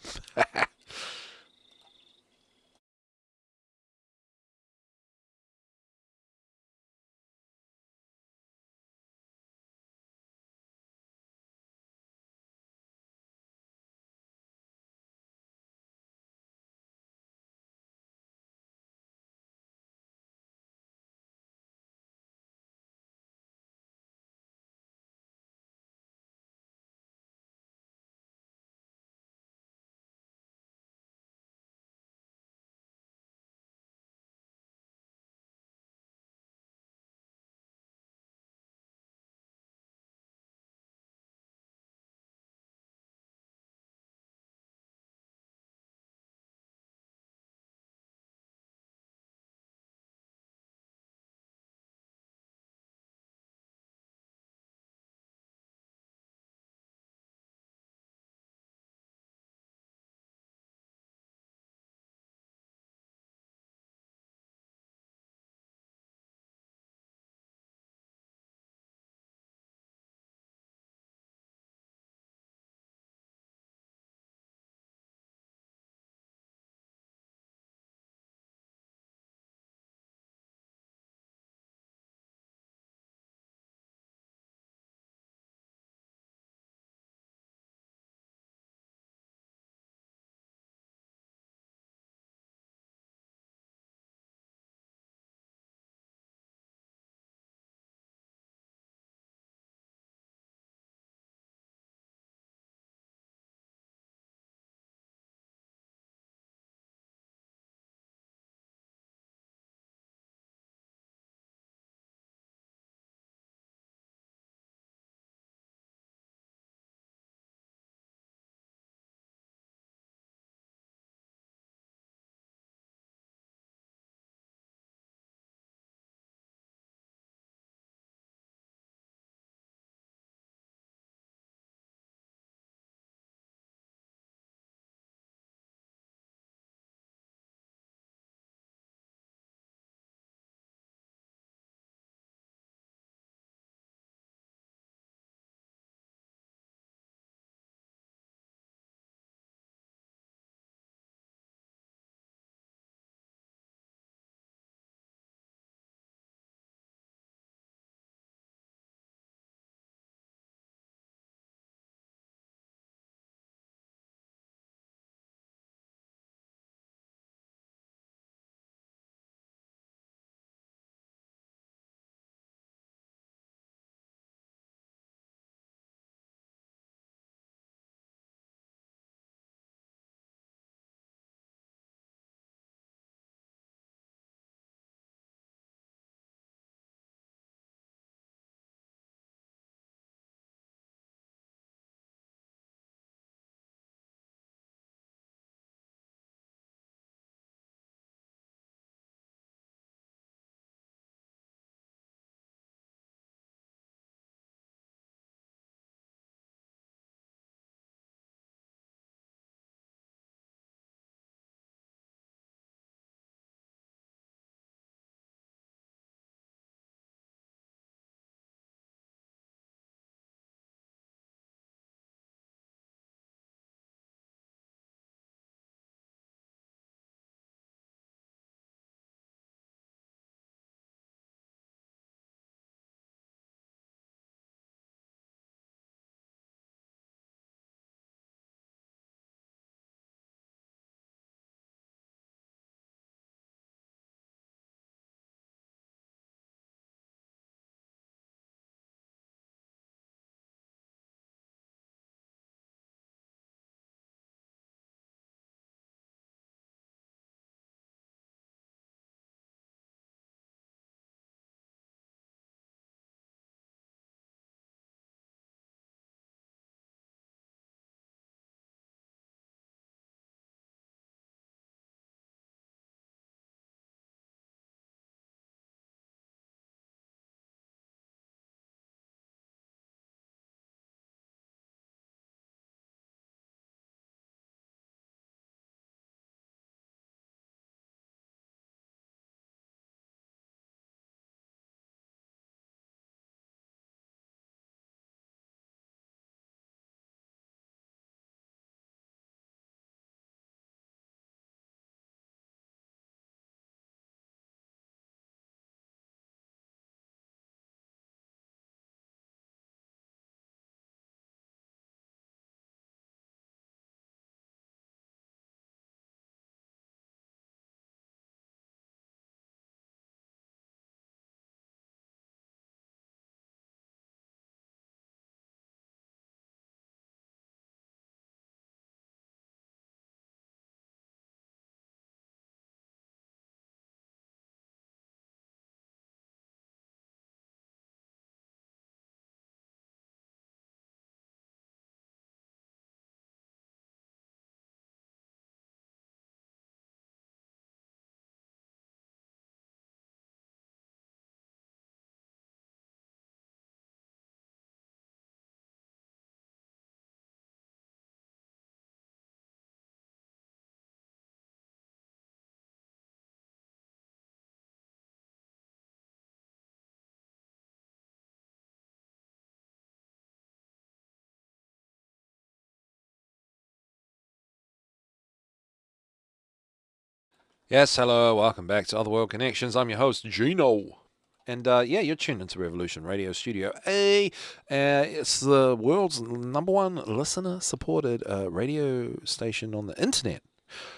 Yes, hello, welcome back to Otherworld Connections. I'm your host, Gino. And yeah, you're tuned into Revolution Radio Studio A. It's the world's #1 listener-supported radio station on the internet.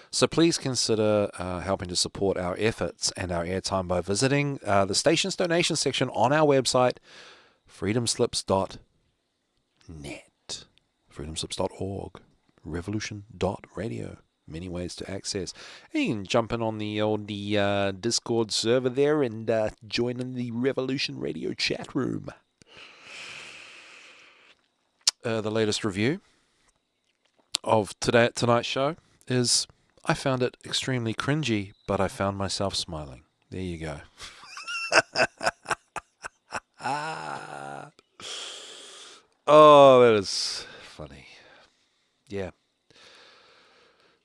So please consider helping to support our efforts and our airtime by visiting the station's donation section on our website, freedomslips.net, freedomslips.org, revolution.radio. Many ways to access. And you can jump in on the old Discord server there and join in the Revolution Radio chat room. The latest review of tonight's show is, I found it extremely cringy, but I found myself smiling. There you go. Oh, that is funny. Yeah.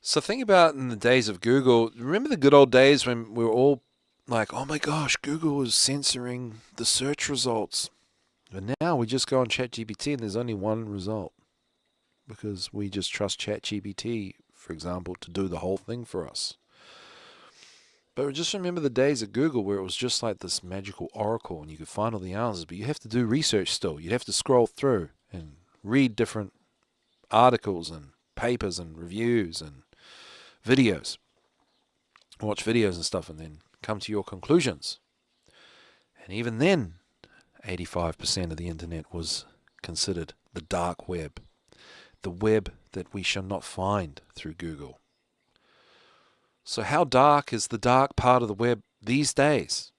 So think about in the days of Google, remember the good old days when we were all like, oh my gosh, Google is censoring the search results. And now we just go on ChatGPT and there's only one result. Because we just trust ChatGPT, for example, to do the whole thing for us. But just remember the days at Google where it was just like this magical oracle and you could find all the answers, but you have to do research still. You'd have to scroll through and read different articles and papers and reviews and videos. Watch videos and stuff and then come to your conclusions. And even then, 85% of the internet was considered the dark web. The web that we shall not find through Google. So how dark is the dark part of the web these days?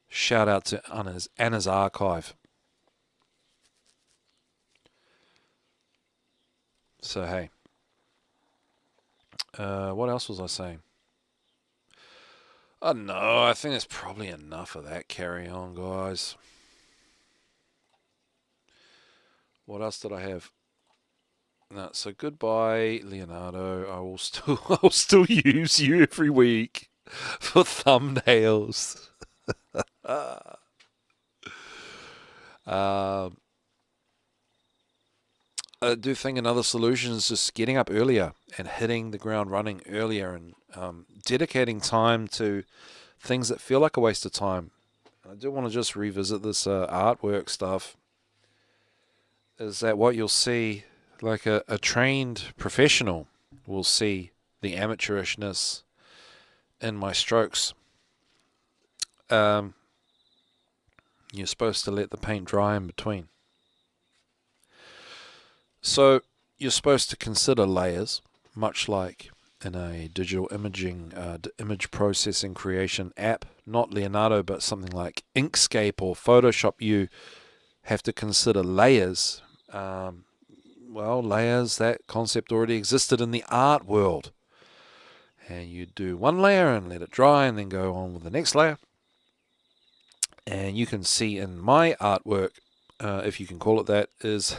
Shout out to Anna's archive. So hey, what else was I saying? I don't know, I think there's probably enough of that carry on, guys. What else did I have? No, so goodbye, Leonardo. I will still use you every week for thumbnails. I do think another solution is just getting up earlier and hitting the ground running earlier and dedicating time to things that feel like a waste of time. I do want to just revisit this artwork stuff. Is that what you'll see? Like a trained professional will see the amateurishness in my strokes. You're supposed to let the paint dry in between. So you're supposed to consider layers, much like in a digital image processing creation app, not Leonardo, but something like Inkscape or Photoshop. You have to consider layers. Well, layers, that concept already existed in the art world. And you do one layer and let it dry and then go on with the next layer. And you can see in my artwork, if you can call it that, is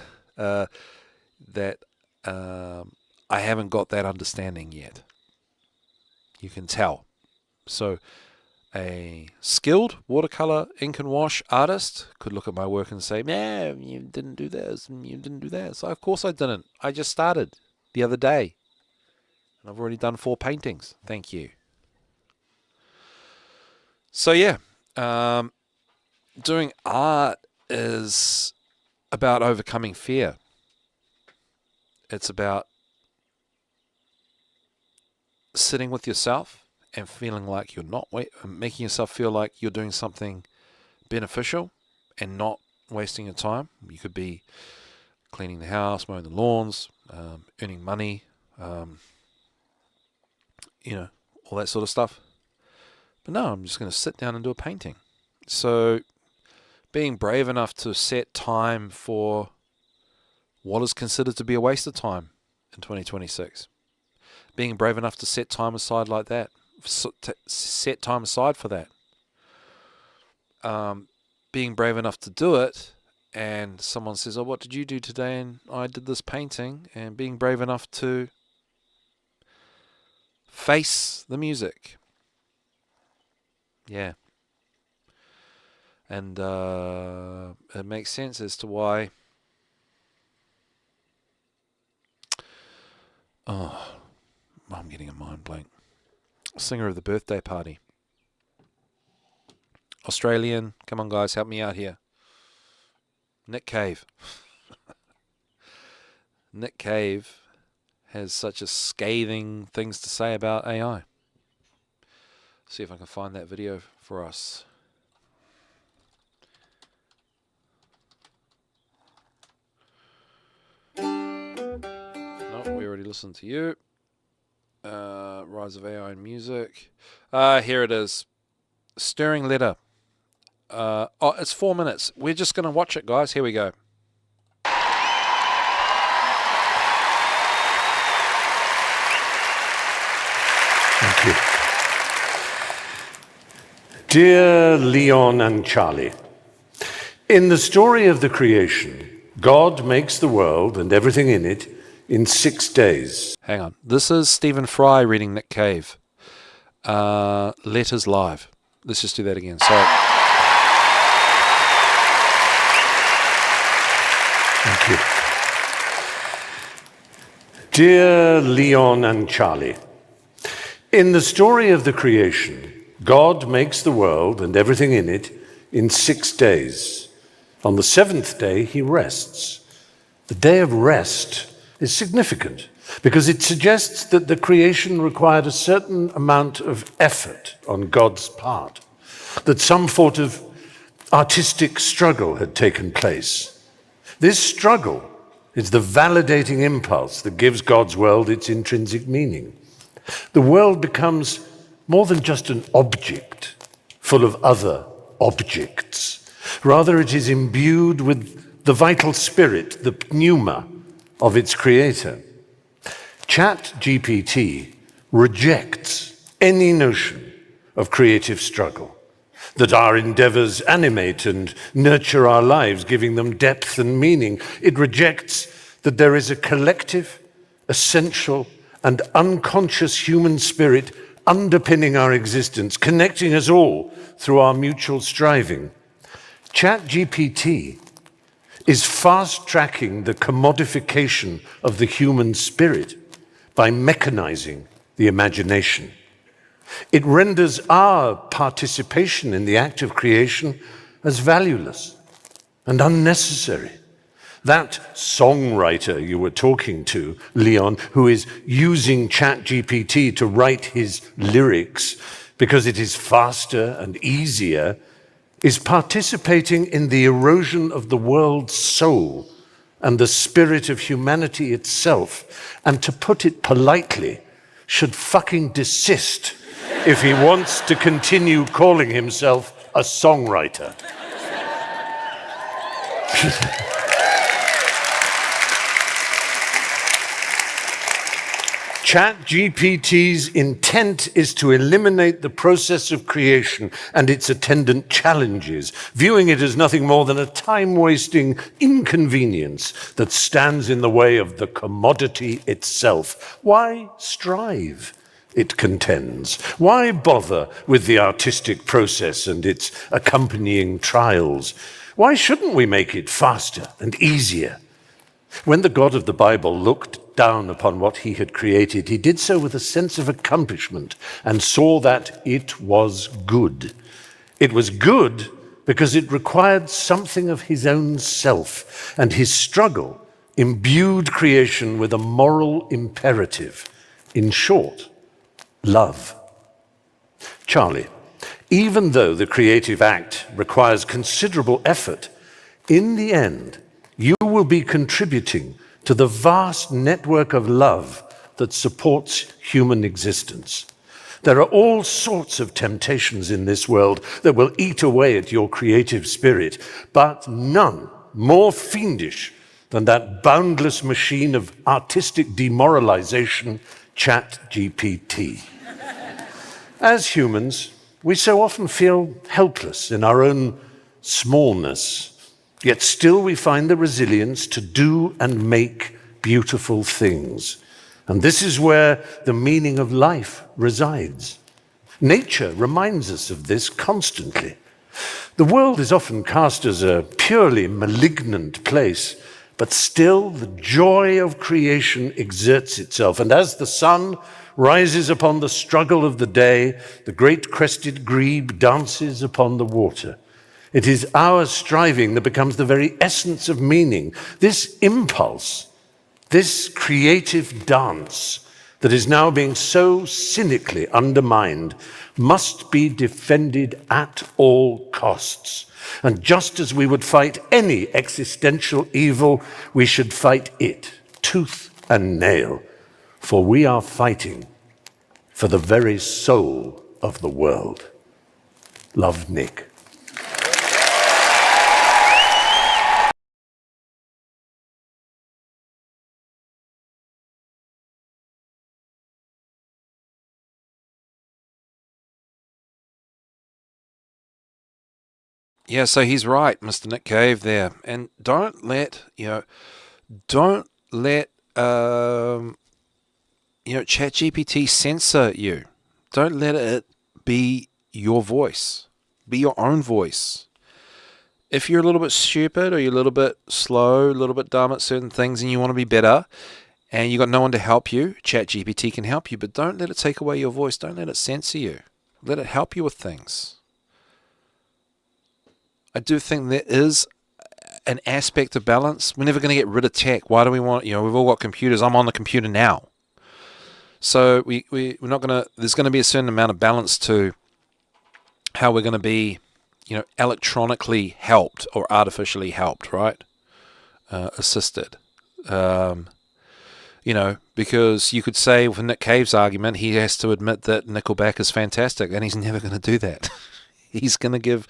that I haven't got that understanding yet. You can tell. So a skilled watercolor ink and wash artist could look at my work and say, man, you didn't do this and you didn't do that. So of course I didn't. I just started the other day. And I've already done 4 paintings. Thank you. So yeah, doing art is about overcoming fear. It's about sitting with yourself and feeling like you're not making yourself feel like you're doing something beneficial and not wasting your time. You could be cleaning the house, mowing the lawns, earning money, all that sort of stuff. But no, I'm just going to sit down and do a painting. So being brave enough to set time for what is considered to be a waste of time in 2026. Being brave enough to set time aside like that. Set time aside for that. Being brave enough to do it, and someone says, oh, what did you do today? And I did this painting. And being brave enough to face the music. Yeah. And it makes sense as to why I'm getting a mind blank. Singer of the birthday party. Australian. Come on, guys, help me out here. Nick Cave. Nick Cave has such a scathing things to say about AI. See if I can find that video for us. No, we already listened to you. Rise of AI in music. Here it is. Stirring letter. It's 4 minutes. We're just going to watch it, guys. Here we go. Thank you. Dear Leon and Charlie, in the story of the creation, God makes the world and everything in it in 6 days. Hang on. This is Stephen Fry reading Nick Cave. Letters live. Let's just do that again. Sorry. Thank you. Dear Leon and Charlie, in the story of the creation, God makes the world and everything in it in 6 days. On the 7th day, he rests. The day of rest is significant because it suggests that the creation required a certain amount of effort on God's part, that some sort of artistic struggle had taken place. This struggle is the validating impulse that gives God's world its intrinsic meaning. The world becomes more than just an object full of other objects. Rather, it is imbued with the vital spirit, the pneuma of its creator. ChatGPT rejects any notion of creative struggle, that our endeavors animate and nurture our lives, giving them depth and meaning. It rejects that there is a collective, essential, and unconscious human spirit underpinning our existence, connecting us all through our mutual striving. ChatGPT is fast-tracking the commodification of the human spirit by mechanizing the imagination. It renders our participation in the act of creation as valueless and unnecessary. That songwriter you were talking to, Leon, who is using ChatGPT to write his lyrics because it is faster and easier, is participating in the erosion of the world's soul and the spirit of humanity itself. And to put it politely, should fucking desist if he wants to continue calling himself a songwriter. ChatGPT's intent is to eliminate the process of creation and its attendant challenges, viewing it as nothing more than a time-wasting inconvenience that stands in the way of the commodity itself. Why strive? It contends. Why bother with the artistic process and its accompanying trials? Why shouldn't we make it faster and easier? When the God of the Bible looked down upon what he had created, he did so with a sense of accomplishment and saw that it was good. It was good because it required something of his own self, and his struggle imbued creation with a moral imperative. In short, love. Charlie, even though the creative act requires considerable effort, in the end, you will be contributing to the vast network of love that supports human existence. There are all sorts of temptations in this world that will eat away at your creative spirit, but none more fiendish than that boundless machine of artistic demoralization, ChatGPT. As humans, we so often feel helpless in our own smallness. Yet still we find the resilience to do and make beautiful things. And this is where the meaning of life resides. Nature reminds us of this constantly. The world is often cast as a purely malignant place, but still the joy of creation exerts itself. And as the sun rises upon the struggle of the day. The great crested grebe dances upon the water. It is our striving that becomes the very essence of meaning. This impulse, this creative dance that is now being so cynically undermined, must be defended at all costs. And just as we would fight any existential evil, we should fight it, tooth and nail, for we are fighting for the very soul of the world. Love, Nick. Yeah, so he's right, Mr. Nick Cave there. And don't let ChatGPT censor you. Don't let it be your voice. Be your own voice. If you're a little bit stupid or you're a little bit slow, a little bit dumb at certain things and you want to be better and you got no one to help you, ChatGPT can help you, but don't let it take away your voice. Don't let it censor you. Let it help you with things. I do think there is an aspect of balance. We're never going to get rid of tech. Why do we want, we've all got computers. I'm on the computer now. So we're not going to, there's going to be a certain amount of balance to how we're going to be, electronically helped or artificially helped, right? Assisted. Because you could say with Nick Cave's argument, he has to admit that Nickelback is fantastic, and he's never going to do that. He's going to give,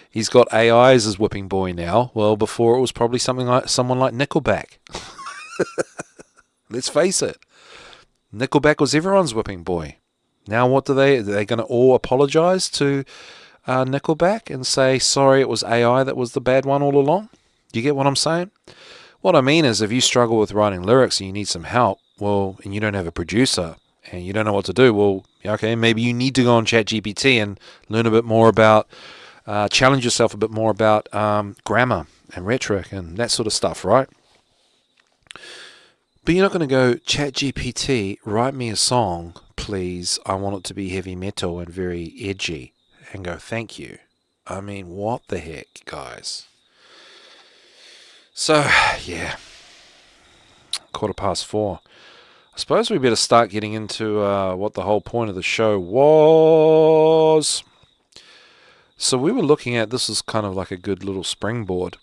he's got AI as his whipping boy now. Well, before it was probably someone like Nickelback. Let's face it. Nickelback was everyone's whipping boy. Now what are they going to all apologize to Nickelback and say, sorry, it was AI that was the bad one all along? Do you get what I'm saying? What I mean is if you struggle with writing lyrics and you need some help, well, and you don't have a producer, and you don't know what to do, well, okay, maybe you need to go on ChatGPT and learn a bit more about, challenge yourself a bit more about grammar and rhetoric and that sort of stuff, right? But you're not going to go, ChatGPT, write me a song, please. I want it to be heavy metal and very edgy, and go, thank you. I mean, what the heck, guys? So, yeah, 4:15. I suppose we better start getting into what the whole point of the show was. So we were looking at, this is kind of like a good little springboard.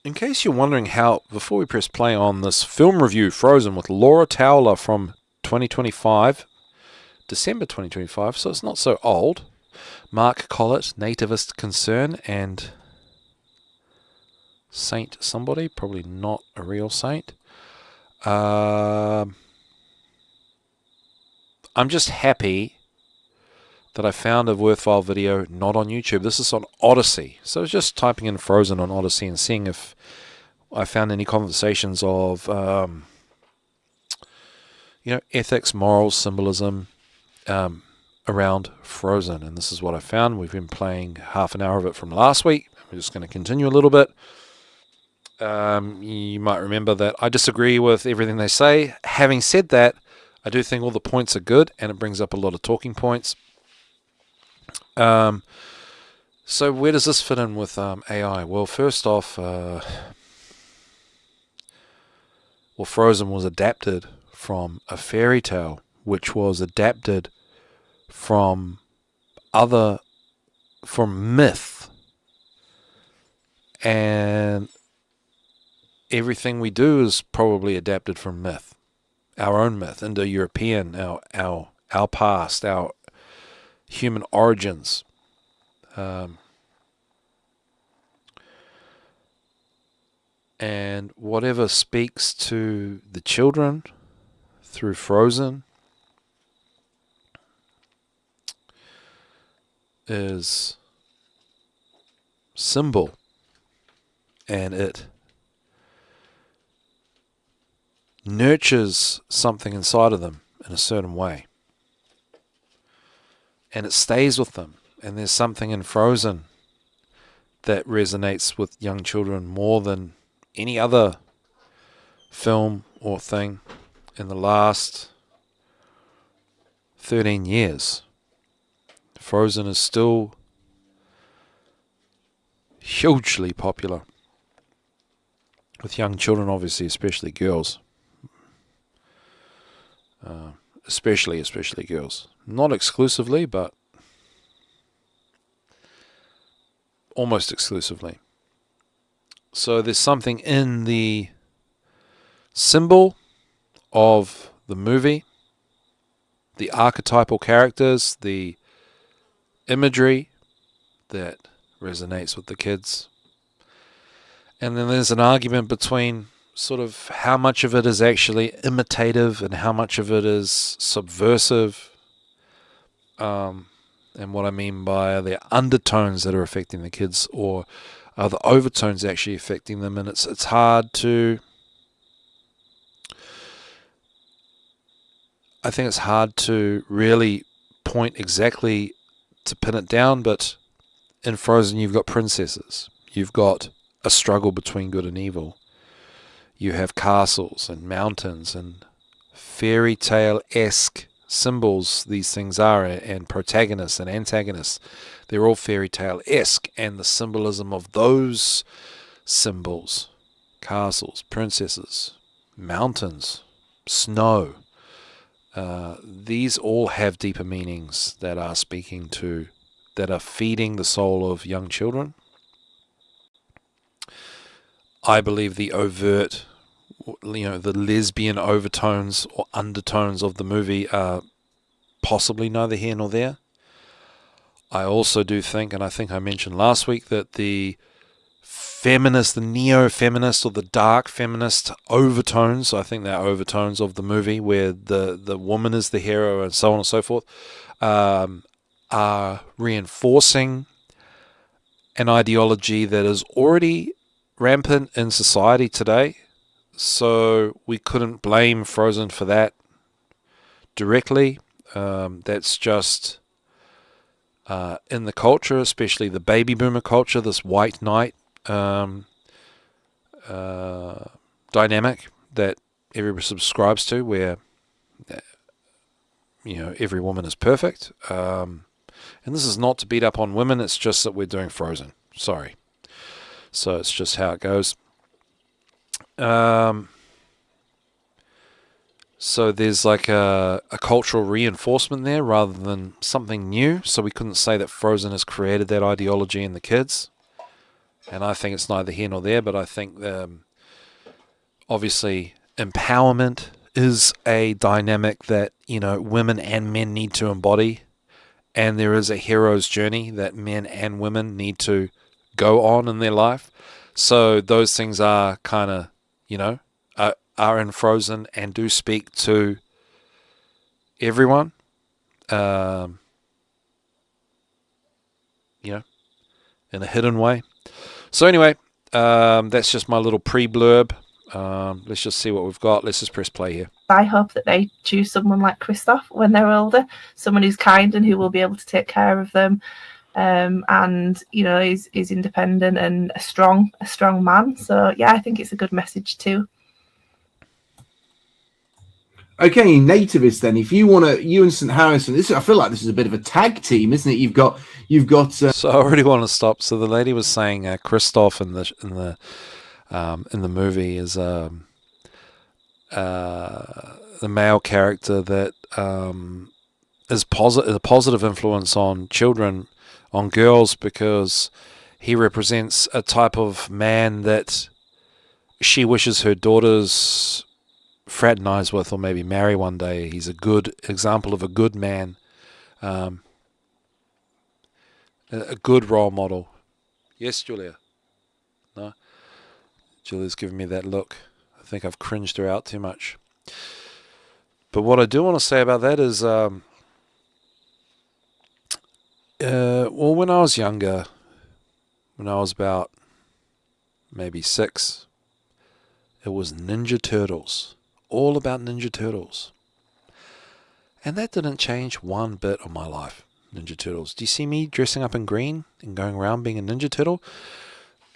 In case you're wondering how, before we press play on this film review, Frozen, with Laura Towler from 2025, December 2025, so it's not so old. Mark Collett, Nativist Concern, and Saint somebody, probably not a real saint. I'm just happy that I found a worthwhile video not on YouTube. This is on Odyssey. So I was just typing in Frozen on Odyssey and seeing if I found any conversations of, ethics, morals, symbolism around Frozen. And this is what I found. We've been playing half an hour of it from last week. We're just going to continue a little bit. You might remember that I disagree with everything they say. Having said that, I do think all the points are good, and it brings up a lot of talking points. So where does this fit in with AI? Well, first off, Frozen was adapted from a fairy tale, which was adapted from myth. And everything we do is probably adapted from myth, our own myth, Indo-European, our past, our human origins. And whatever speaks to the children through Frozen is symbol, and it nurtures something inside of them in a certain way, and it stays with them. And there's something in Frozen that resonates with young children more than any other film or thing. in the last 13 years, Frozen is still hugely popular with young children, obviously, especially girls. Especially girls. Not exclusively, but almost exclusively. So there's something in the symbol of the movie, the archetypal characters, the imagery that resonates with the kids. And then there's an argument between sort of how much of it is actually imitative and how much of it is subversive. And what I mean by the undertones that are affecting the kids, or are the overtones actually affecting them. And it's hard to... I think it's hard to really point exactly to pin it down, but in Frozen you've got princesses. You've got a struggle between good and evil. You have castles and mountains and fairy tale-esque symbols these things are, and protagonists and antagonists. They're all fairy tale-esque, and the symbolism of those symbols, castles, princesses, mountains, snow, these all have deeper meanings that are speaking to, that are feeding the soul of young children. I believe the overt, the lesbian overtones or undertones of the movie are possibly neither here nor there. I also do think, and I think I mentioned last week, that the feminist, the neo-feminist or the dark feminist overtones, I think they're overtones of the movie where the woman is the hero and so on and so forth, are reinforcing an ideology that is already rampant in society today. So we couldn't blame Frozen for that directly. That's just in the culture, especially the baby boomer culture, this white knight dynamic that everybody subscribes to, where every woman is perfect. And this is not to beat up on women, it's just that we're doing Frozen. Sorry. So it's just how it goes. So there's like a cultural reinforcement there rather than something new. So we couldn't say that Frozen has created that ideology in the kids. And I think it's neither here nor there, but I think obviously empowerment is a dynamic that, women and men need to embody. And there is a hero's journey that men and women need to go on in their life. So those things are kind of, are in Frozen and do speak to everyone, in a hidden way. So anyway, that's just my little pre-blurb. Let's just see what we've got. Let's just press play here. I hope that they choose someone like Kristoff when they're older, someone who's kind and who will be able to take care of them, and is independent and a strong man. So yeah, I think it's a good message too. Okay, nativist then. If you want to, you and St. Harrison, I feel like this is a bit of a tag team, isn't it? You've got. So I already want to stop. So the lady was saying Kristoff in the movie is the male character that is a positive influence on children, on girls, because he represents a type of man that she wishes her daughters fraternize with or maybe marry one day. He's a good example of a good man, a good role model. Yes, Julia? No? Julia's giving me that look. I think I've cringed her out too much. But what I do want to say about that is, well, when I was younger, when I was about maybe 6, it was Ninja Turtles. All about Ninja Turtles. And that didn't change one bit of my life, Ninja Turtles. Do you see me dressing up in green and going around being a Ninja Turtle?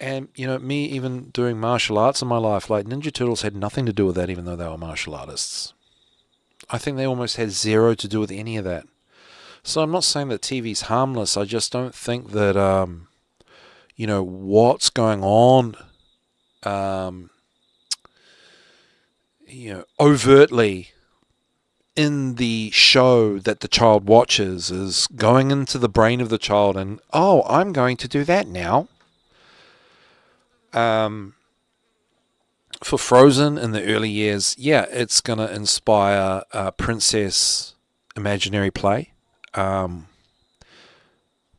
And, me even doing martial arts in my life, like Ninja Turtles had nothing to do with that, even though they were martial artists. I think they almost had zero to do with any of that. So I'm not saying that TV's harmless. I just don't think that, what's going on, overtly in the show that the child watches is going into the brain of the child and, oh, I'm going to do that now. For Frozen in the early years, yeah, it's going to inspire princess imaginary play,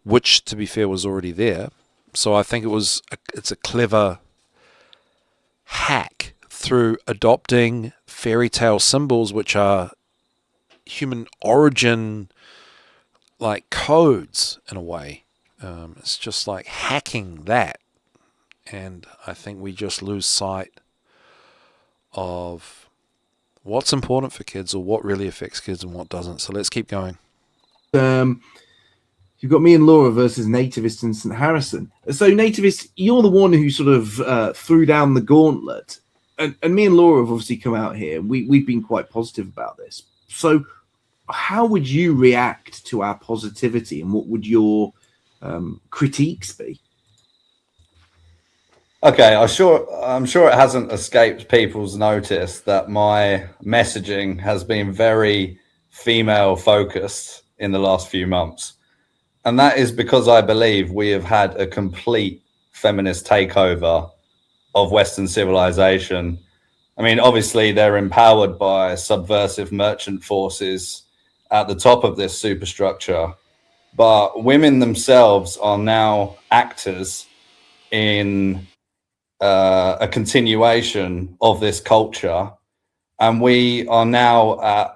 which, to be fair, was already there. So I think it's a clever hack through adopting fairy tale symbols, which are human origin, like codes in a way. It's just like hacking that. And I think we just lose sight of what's important for kids or what really affects kids and what doesn't. So let's keep going. You've got me and Laura versus Nativist and St. Harrison. So Nativist, you're the one who sort of threw down the gauntlet. And me and Laura have obviously come out here. We've been quite positive about this. So how would you react to our positivity, and what would your critiques be? Okay, I'm sure it hasn't escaped people's notice that my messaging has been very female focused in the last few months. And that is because I believe we have had a complete feminist takeover of Western civilization. I mean, obviously they're empowered by subversive merchant forces at the top of this superstructure, but women themselves are now actors in a continuation of this culture, and we are now at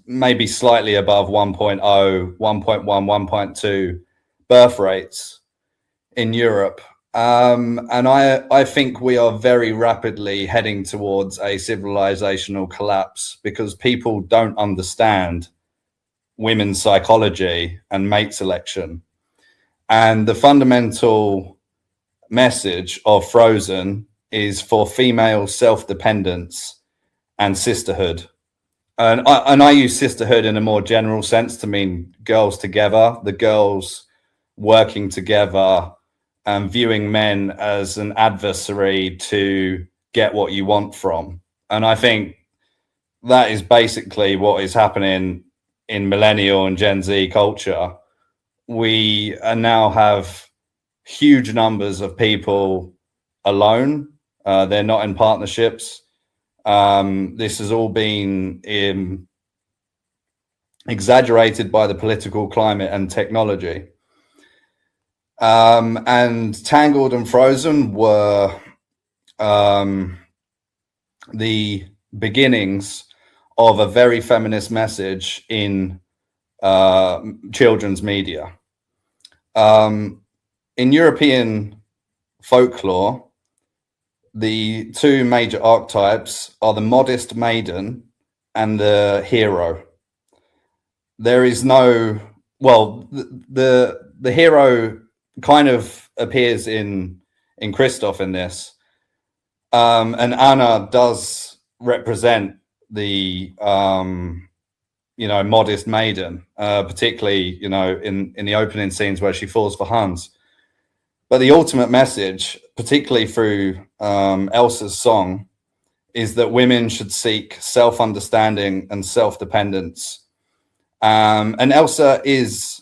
maybe slightly above 1.0, 1.1, 1.2 birth rates in Europe. And I think we are very rapidly heading towards a civilizational collapse because people don't understand women's psychology and mate selection. And the fundamental message of Frozen is for female self-dependence and sisterhood. And I use sisterhood in a more general sense to mean girls together, the girls working together and viewing men as an adversary to get what you want from. And I think that is basically what is happening in millennial and Gen Z culture. We now have huge numbers of people alone. They're not in partnerships. This has all been exaggerated by the political climate and technology. And Tangled and Frozen were the beginnings of a very feminist message in children's media. In European folklore, the two major archetypes are the modest maiden and the hero. There is no, well, the hero kind of appears in Kristoff in this, and Anna does represent the modest maiden, particularly in the opening scenes where she falls for Hans. But the ultimate message, particularly through Elsa's song, is that women should seek self-understanding and self-dependence. And Elsa is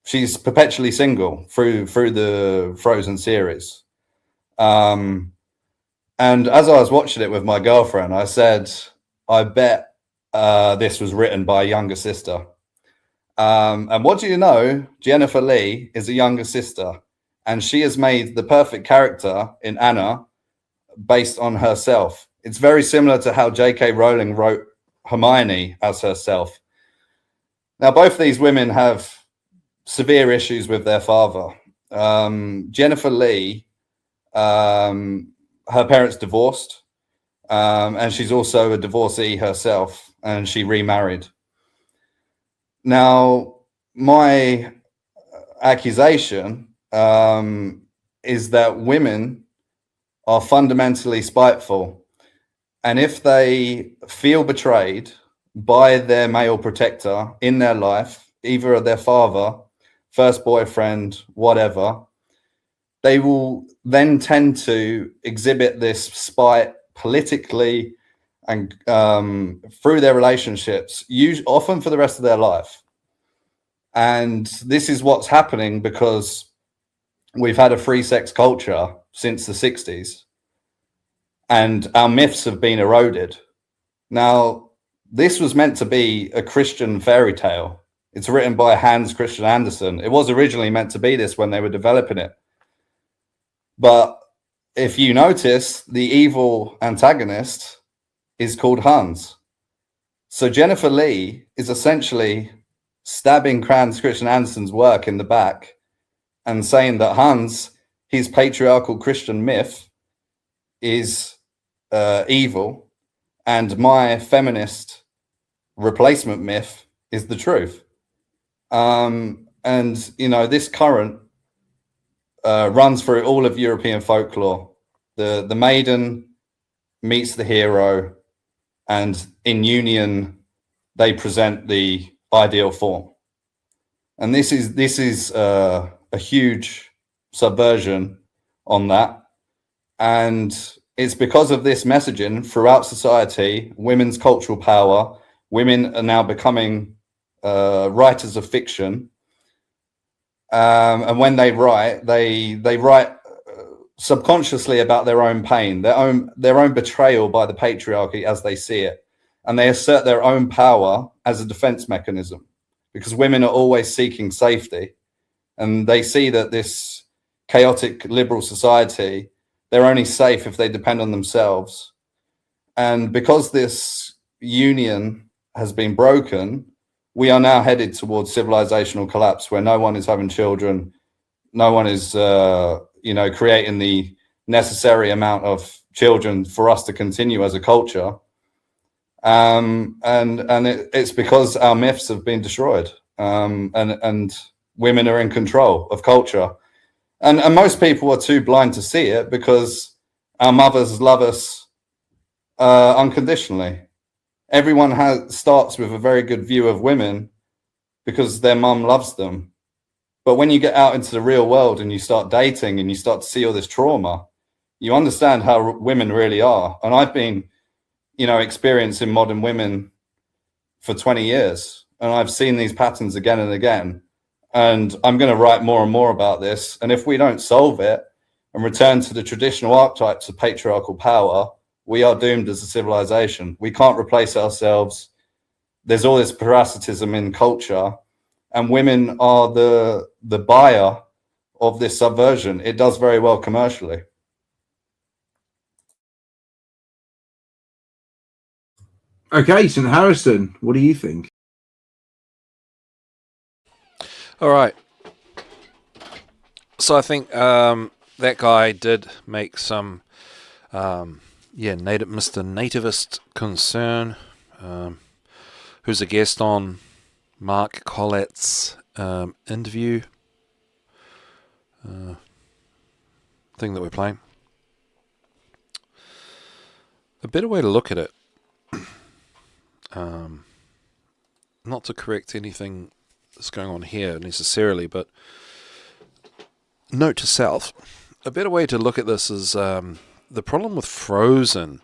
she's perpetually single through the Frozen series. And as I was watching it with my girlfriend, I said, I bet this was written by a younger sister. And what do you know? Jennifer Lee is a younger sister, and she has made the perfect character in Anna based on herself. It's very similar to how J.K. Rowling wrote Hermione as herself. Now, both these women have severe issues with their father. Jennifer Lee, her parents divorced, and she's also a divorcee herself, and she remarried. Now, my accusation is that women are fundamentally spiteful, And if they feel betrayed by their male protector in their life, either their father, first boyfriend, whatever, they will then tend to exhibit this spite politically and through their relationships, often for the rest of their life. And this is what's happening because we've had a free sex culture since the 60s, and our myths have been eroded. Now, this was meant to be a Christian fairy tale. It's written by Hans Christian Andersen. It was originally meant to be this when they were developing it. But if you notice, the evil antagonist is called Hans. So Jennifer Lee is essentially stabbing Hans Christian Andersen's work in the back and saying that Hans, his patriarchal Christian myth, is evil, and my feminist replacement myth is the truth. And, you know, this current runs through all of European folklore. The maiden meets the hero, and in union, they present the ideal form. And this is a huge subversion on that. And it's because of this messaging throughout society, women's cultural power, women are now becoming writers of fiction. And when they write, they write subconsciously about their own pain, their own betrayal by the patriarchy as they see it. And they assert their own power as a defense mechanism, because women are always seeking safety. And they see that this chaotic liberal society, they're only safe if they depend on themselves. And because this union has been broken, we are now headed towards civilizational collapse, where no one is having children, no one is, creating the necessary amount of children for us to continue as a culture. And it's because our myths have been destroyed, and women are in control of culture. And most people are too blind to see it because our mothers love us unconditionally. Everyone starts with a very good view of women because their mum loves them. But when you get out into the real world and you start dating and you start to see all this trauma, you understand how women really are. And I've been, experiencing modern women for 20 years, and I've seen these patterns again and again. And I'm going to write more and more about this. And if we don't solve it and return to the traditional archetypes of patriarchal power, we are doomed as a civilization. We can't replace ourselves. There's all this parasitism in culture, and women are the buyer of this subversion. It does very well commercially. Okay, St. Harrison, what do you think? All right. So I think that guy did make some, Mr. Nativist Concern, who's a guest on Mark Collett's interview thing that we're playing. A better way to look at it, not to correct anything that's going on here necessarily, but note to self, a better way to look at this is the problem with Frozen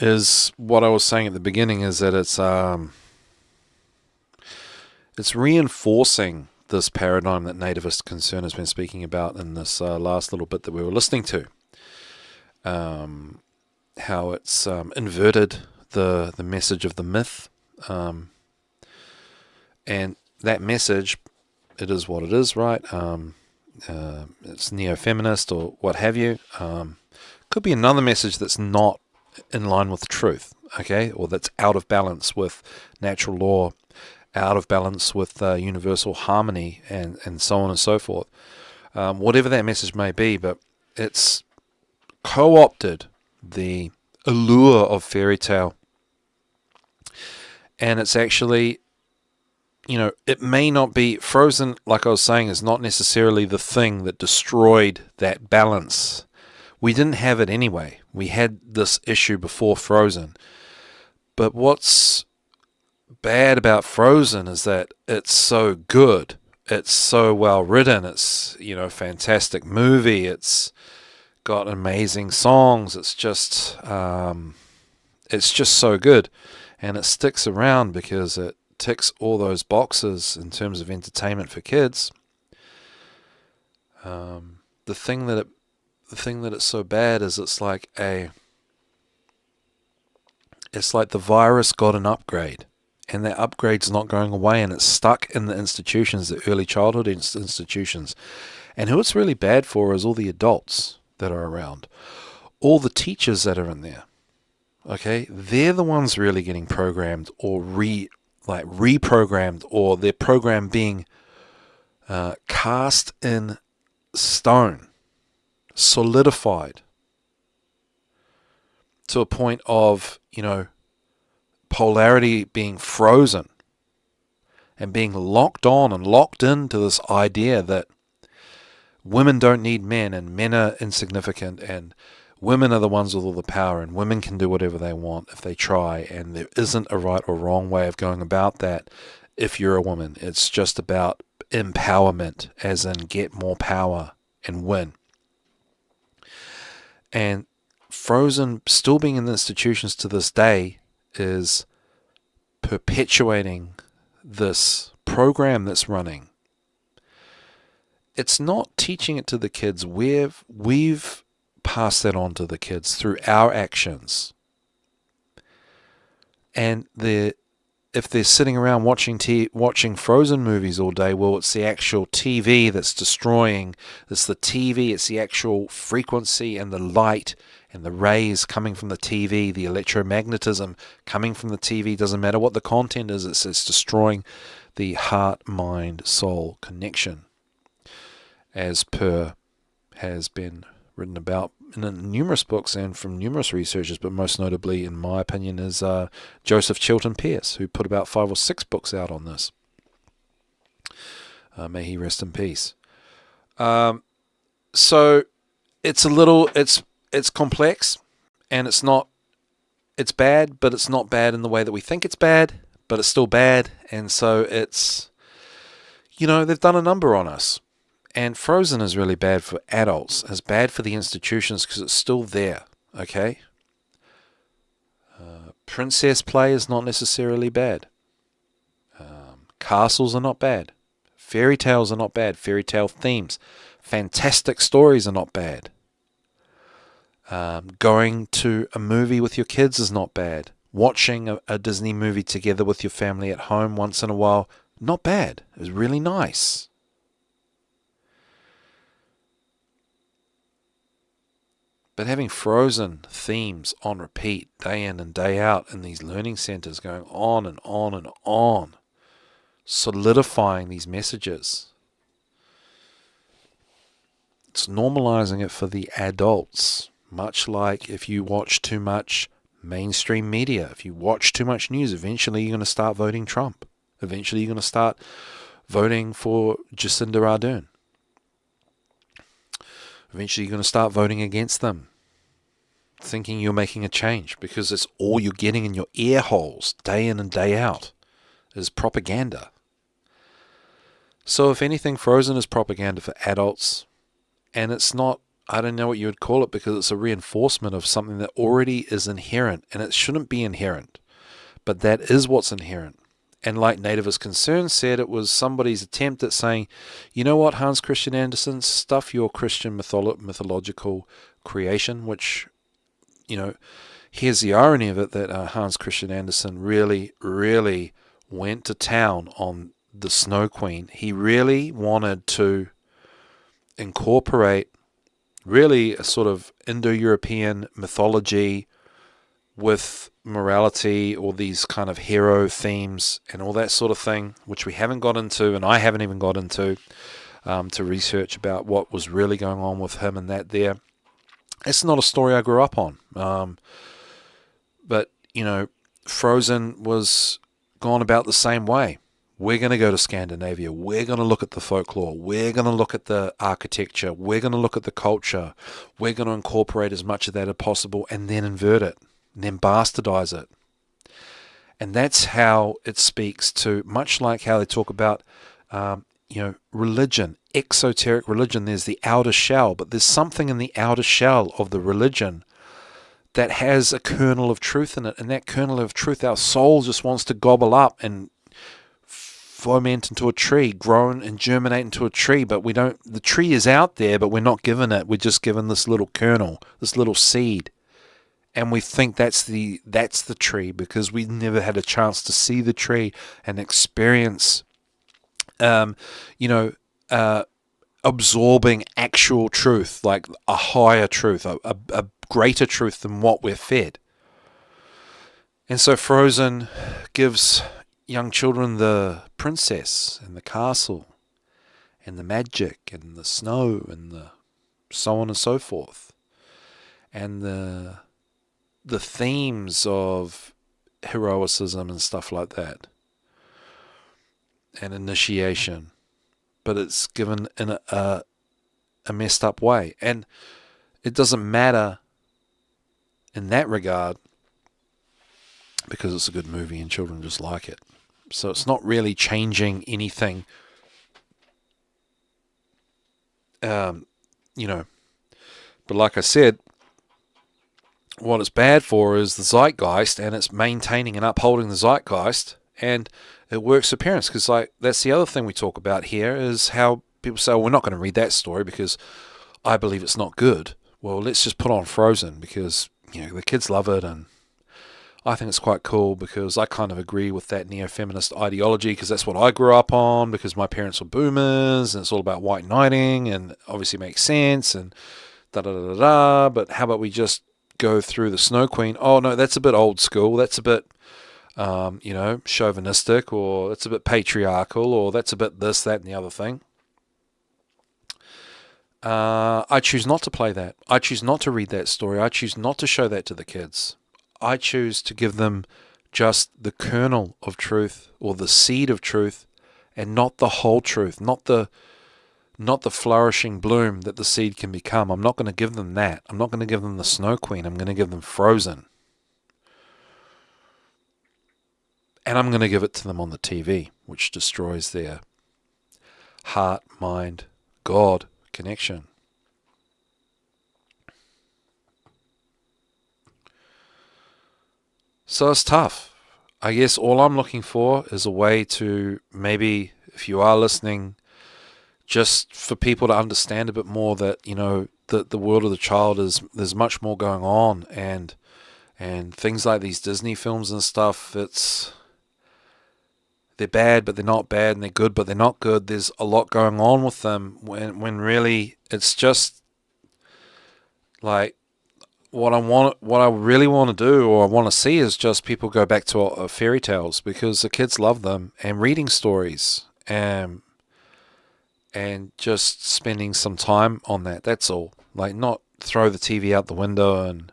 is what I was saying at the beginning, is that it's reinforcing this paradigm that nativist concern has been speaking about in this last little bit that we were listening to. How it's inverted the message of the myth, and that message, it is what it is, right? It's neo-feminist or what have you. Could be another message that's not in line with the truth, okay, or that's out of balance with natural law, out of balance with universal harmony, and so on and so forth. Whatever that message may be, but it's co-opted the allure of fairy tale, and it's actually, it may not be Frozen, like I was saying, is not necessarily the thing that destroyed that balance We didn't have it anyway. We had this issue before Frozen. But what's bad about Frozen is that it's so good. It's so well written. It's, fantastic movie. It's got amazing songs. It's just so good. And it sticks around because it ticks all those boxes in terms of entertainment for kids. The thing that it's so bad is it's like the virus got an upgrade, and that upgrade's not going away, and it's stuck in the institutions, the early childhood institutions. And who it's really bad for is all the adults that are around, all the teachers that are in there. Okay, they're the ones really getting programmed or reprogrammed, or their program being cast in stone, solidified to a point of, polarity being frozen and being locked on and locked into this idea that women don't need men and men are insignificant and women are the ones with all the power and women can do whatever they want if they try, and there isn't a right or wrong way of going about that if you're a woman. It's just about empowerment, as in get more power and win. And Frozen still being in the institutions to this day is perpetuating this program that's running. It's not teaching it to the kids. We've passed that on to the kids through our actions. And if they're sitting around watching Frozen movies all day, well, it's the actual TV that's destroying. It's the TV, it's the actual frequency and the light and the rays coming from the TV, the electromagnetism coming from the TV. Doesn't matter what the content is, it's destroying the heart-mind-soul connection, as per has been written about in numerous books and from numerous researchers, but most notably, in my opinion, is Joseph Chilton Pearce, who put about 5 or 6 books out on this. May he rest in peace. So it's complex, and it's bad, but it's not bad in the way that we think it's bad, but it's still bad, and so it's, they've done a number on us. And Frozen is really bad for adults. It's bad for the institutions because it's still there, okay? Princess play is not necessarily bad. Castles are not bad. Fairy tales are not bad. Fairy tale themes. Fantastic stories are not bad. Going to a movie with your kids is not bad. Watching a Disney movie together with your family at home once in a while, not bad. It's really nice. But having Frozen themes on repeat day in and day out in these learning centers, going on and on and on, solidifying these messages, it's normalizing it for the adults. Much like if you watch too much mainstream media, if you watch too much news, eventually you're going to start voting Trump. Eventually you're going to start voting for Jacinda Ardern. Eventually you're going to start voting against them, thinking you're making a change, because it's all you're getting in your ear holes day in and day out is propaganda. So if anything, Frozen is propaganda for adults, and it's not, I don't know what you would call it, because it's a reinforcement of something that already is inherent, and it shouldn't be inherent, but that is what's inherent. And like Nativist Concern said, it was somebody's attempt at saying, you know what, Hans Christian Andersen, stuff your Christian mythological creation, which, here's the irony of it, that Hans Christian Andersen really, really went to town on the Snow Queen. He really wanted to incorporate really a sort of Indo-European mythology with morality, or these kind of hero themes and all that sort of thing, which we haven't got into, and I haven't even got into, to research about what was really going on with him and that there. It's not a story I grew up on. But, Frozen was gone about the same way, We're going to go to Scandinavia. We're going to look at the folklore. We're going to look at the architecture. We're going to look at the culture. We're going to incorporate as much of that as possible and then invert it and then bastardize it. And that's how it speaks to, much like how they talk about, religion, exoteric religion. There's the outer shell, but there's something in the outer shell of the religion that has a kernel of truth in it. And that kernel of truth, our soul just wants to gobble up and foment into a tree, grow and germinate into a tree, but we don't. The tree is out there, but we're not given it. We're just given this little kernel, this little seed, and we think that's the tree because we never had a chance to see the tree and experience, absorbing actual truth, like a higher truth, a greater truth than what we're fed. And so Frozen gives young children the princess and the castle and the magic and the snow and the so on and so forth, and the themes of heroicism and stuff like that, and initiation, but it's given in a messed up way. And it doesn't matter in that regard because it's a good movie and children just like it. So it's not really changing anything, But like I said, what it's bad for is the zeitgeist, and it's maintaining and upholding the zeitgeist, and it works for parents, because that's the other thing we talk about here, is how people say, well, we're not going to read that story because I believe it's not good. Well, let's just put on Frozen because the kids love it, and I think it's quite cool because I kind of agree with that neo-feminist ideology, because that's what I grew up on, because my parents were boomers and it's all about white knighting, and obviously makes sense, and da-da-da-da-da. But how about we just go through the Snow Queen? Oh no, that's a bit old school, that's a bit chauvinistic, or that's a bit patriarchal, or that's a bit this, that and the other thing. I choose not to play that. I choose not to read that story. I choose not to show that to the kids. I choose to give them just the kernel of truth, or the seed of truth, and not the whole truth, not the flourishing bloom that the seed can become. I'm not going to give them that. I'm not going to give them the Snow Queen. I'm going to give them Frozen. And I'm going to give it to them on the TV, which destroys their heart, mind, God connection. So it's tough. I guess all I'm looking for is a way to, maybe if you are listening, just for people to understand a bit more that, the world of the child there's much more going on, and things like these Disney films and stuff, they're bad, but they're not bad, and they're good, but they're not good. There's a lot going on with them when really it's just like what I really want to do, or I want to see, is just people go back to fairy tales, because the kids love them, and reading stories, and just spending some time on that. That's all. Like, not throw the TV out the window and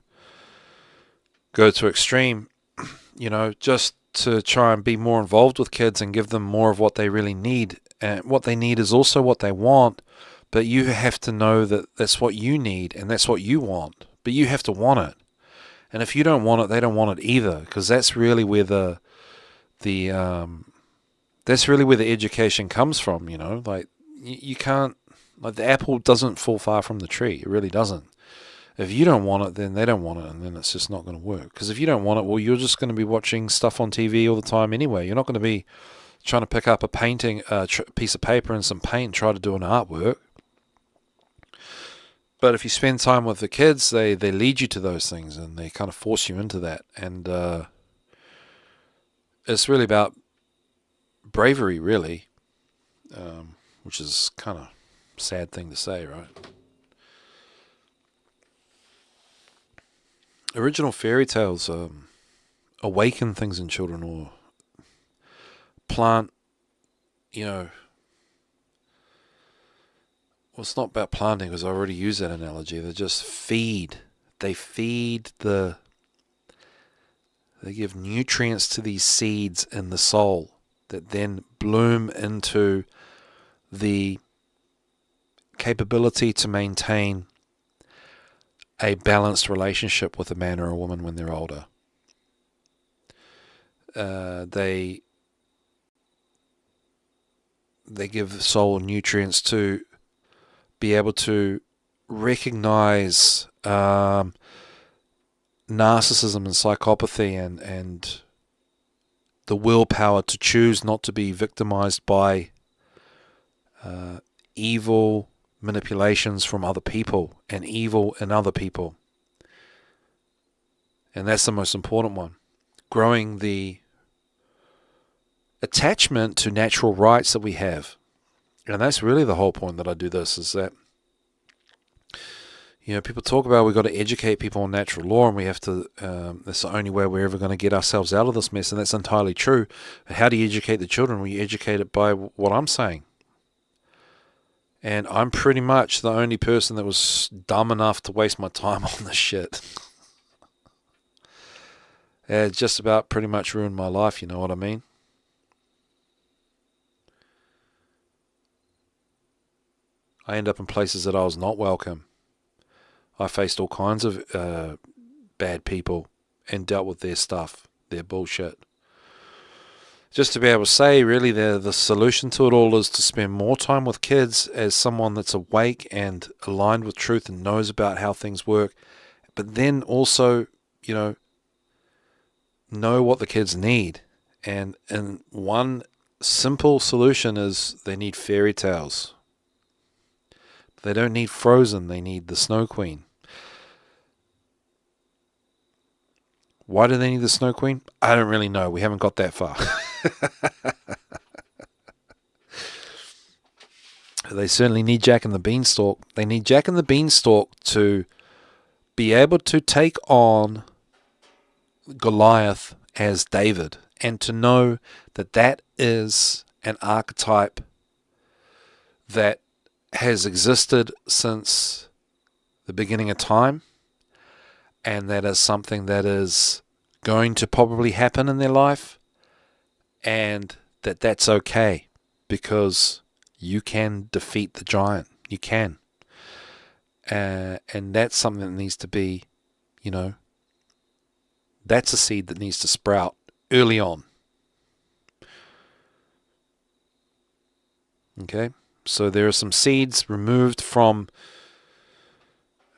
go to extreme, just to try and be more involved with kids and give them more of what they really need. And what they need is also what they want, but you have to know that that's what you need and that's what you want, but you have to want it. And if you don't want it, they don't want it either, because that's really where the education comes from. Like, you can't, like, the apple doesn't fall far from the tree. It really doesn't. If you don't want it, then they don't want it, and then it's just not going to work. Because if you don't want it, well, you're just going to be watching stuff on TV all the time anyway. You're not going to be trying to pick up a painting, piece of paper and some paint and try to do an artwork. But if you spend time with the kids, they lead you to those things, and they kind of force you into that. And it's really about bravery, really, which is kind of a sad thing to say, right? Original fairy tales awaken things in children, or plant, well, it's not about planting, because I already used that analogy. They just feed. They give nutrients to these seeds in the soul, that then bloom into the capability to maintain a balanced relationship with a man or a woman when they're older. They give the soul nutrients to be able to recognize narcissism and psychopathy and the willpower to choose not to be victimized by evil manipulations from other people and evil in other people. And that's the most important one. Growing the attachment to natural rights that we have. And that's really the whole point that I do this, is that, you know, people talk about we've got to educate people on natural law, and we have to, that's the only way we're ever going to get ourselves out of this mess, and that's entirely true. But how do you educate the children? Well, you educate it by what I'm saying. And I'm pretty much the only person that was dumb enough to waste my time on this shit. It just about pretty much ruined my life, you know what I mean? I end up in places that I was not welcome. I faced all kinds of bad people and dealt with their stuff, their bullshit. Just to be able to say, really, the solution to it all is to spend more time with kids as someone that's awake and aligned with truth and knows about how things work. But then also, you know what the kids need. And one simple solution is they need fairy tales. They don't need Frozen, they need the Snow Queen. Why do they need the Snow Queen? I don't really know. We haven't got that far. They certainly need Jack and the Beanstalk. They need Jack and the Beanstalk to be able to take on Goliath as David, and to know that that is an archetype that has existed since the beginning of time, and that is something that is going to probably happen in their life, and that's okay, because you can defeat the giant. You can. And that's something that needs to be, that's a seed that needs to sprout early on. Okay? So there are some seeds removed from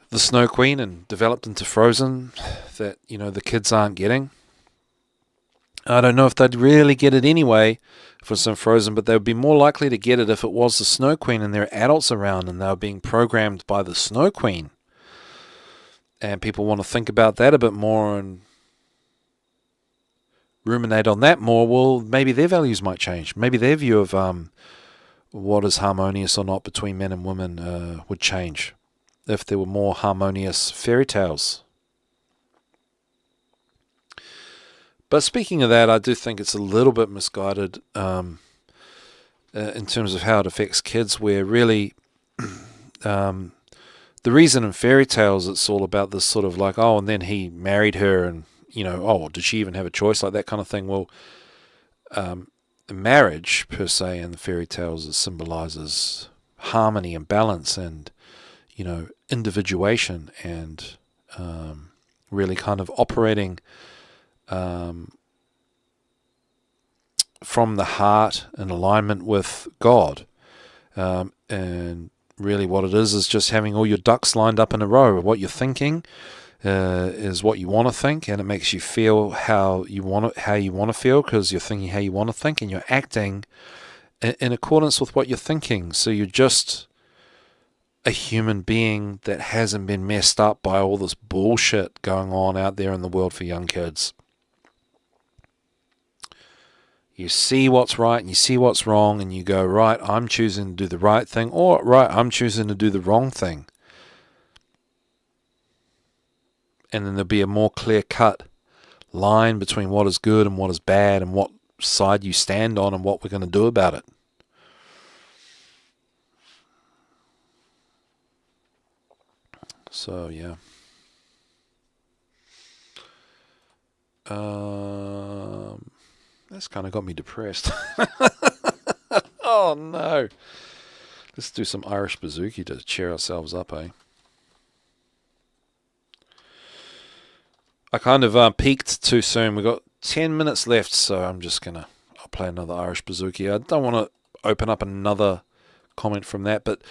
the Snow Queen and developed into Frozen that, the kids aren't getting. I don't know if they'd really get it anyway for some Frozen, but they would be more likely to get it if it was the Snow Queen and there are adults around and they were being programmed by the Snow Queen. And people want to think about that a bit more and ruminate on that more. Well, maybe their values might change. Maybe their view of what is harmonious or not between men and women would change if there were more harmonious fairy tales. But speaking of that, I do think it's a little bit misguided in terms of how it affects kids, where really the reason in fairy tales it's all about this sort of like, oh, and then he married her and, oh, did she even have a choice, like that kind of thing. Well, marriage per se in the fairy tales symbolizes harmony and balance and, individuation and really kind of operating from the heart in alignment with God. And really what it is just having all your ducks lined up in a row. What you're thinking is what you want to think, and it makes you feel how you want to feel, because you're thinking how you want to think, and you're acting in accordance with what you're thinking. So you're just a human being that hasn't been messed up by all this bullshit going on out there in the world for young kids. You see what's right and you see what's wrong, and you go, right, I'm choosing to do the right thing, or right, I'm choosing to do the wrong thing. And then there'll be a more clear-cut line between what is good and what is bad, and what side you stand on and what we're going to do about it. So, yeah. That's kind of got me depressed. Oh no. Let's do some Irish bouzouki to cheer ourselves up, eh? I kind of peaked too soon. We've got 10 minutes left, so I'll play another Irish bouzouki. I don't want to open up another comment from that, but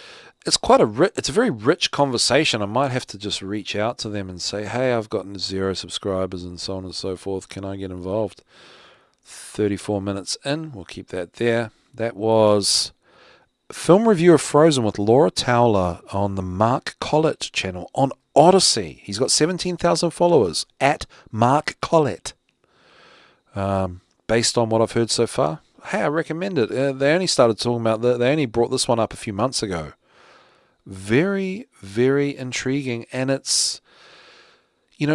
it's it's a very rich conversation. I might have to just reach out to them and say, hey, I've gotten 0 subscribers and so on and so forth. Can I get involved? 34 minutes in. We'll keep that there. That was film review of Frozen with Laura Towler on the Mark Collett channel on Odyssey. He's got 17,000 followers at Mark Collett. Based on what I've heard so far, hey, I recommend it. They only started talking about they only brought this one up a few months ago. Very, very intriguing, and it's,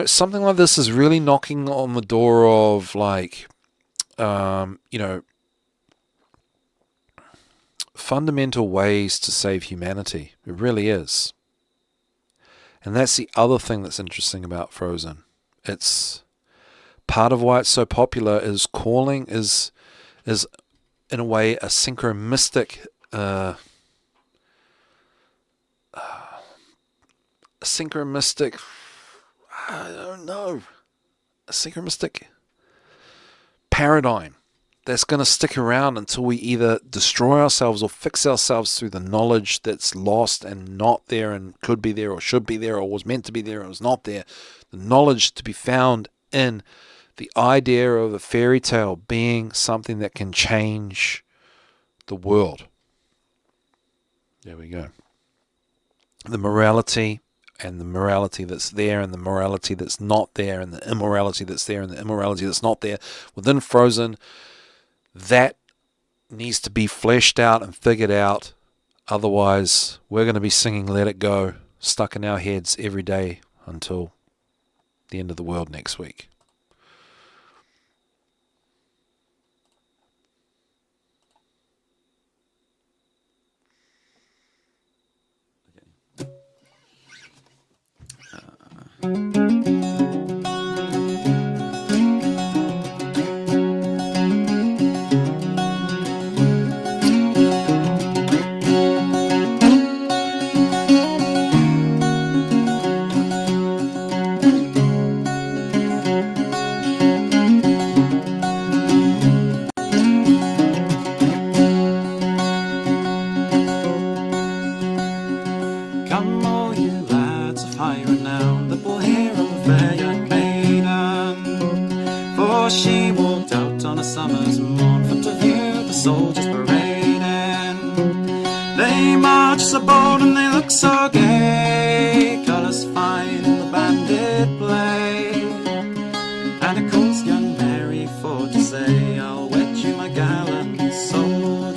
something like this is really knocking on the door of fundamental ways to save humanity. It really is. And that's the other thing that's interesting about Frozen. It's part of why it's so popular is in a way a synchromistic paradigm that's going to stick around until we either destroy ourselves or fix ourselves through the knowledge that's lost and not there and could be there or should be there or was meant to be there and was not there. The knowledge to be found in the idea of a fairy tale being something that can change the world. There we go. The morality and the morality that's there and the morality that's not there and the immorality that's there and the immorality that's not there within Frozen, that needs to be fleshed out and figured out. Otherwise, we're going to be singing Let It Go stuck in our heads every day until the end of the world next week. Come all you lads of high renown, that will hear of fair young maiden. For she walked out on a summer's morn for to view the soldiers parading. They march so bold and they look so gay, colours fine in the bandit play. And it calls young Mary for to say, I'll wed you my gallant soldier.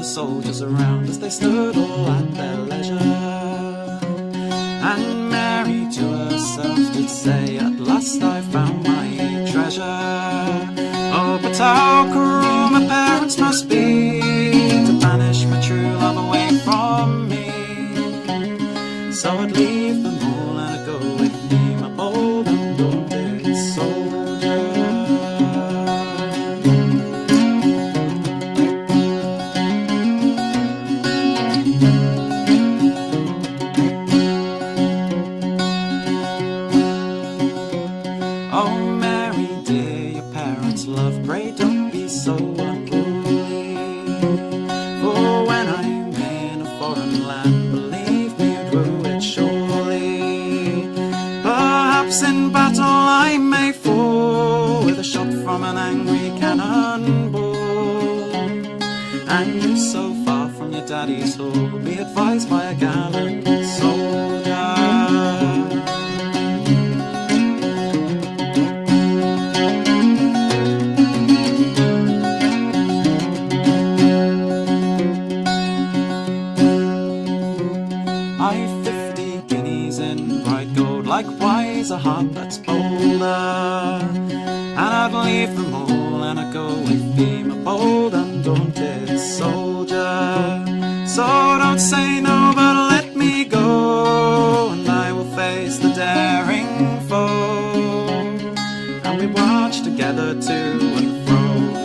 Soldiers around as they stood all at their leisure, and Mary to herself did say, at last I found my treasure. Oh, but how cruel my parents must be to banish my true love away from me. So I'd leave them all and I'd go with me, my bold and daunted soldier. So unruly, for when I'm in a foreign land, believe me, you'd rue it surely. Perhaps in battle I may fall with a shot from an angry cannonball. And you so far from your daddy's hall, be advised by a gallant soldier. likewise a heart that's bolder. And I'd leave them all and I'd go with him, a bold, undaunted soldier. So don't say no, but let me go, and I will face the daring foe. And we march together to and fro,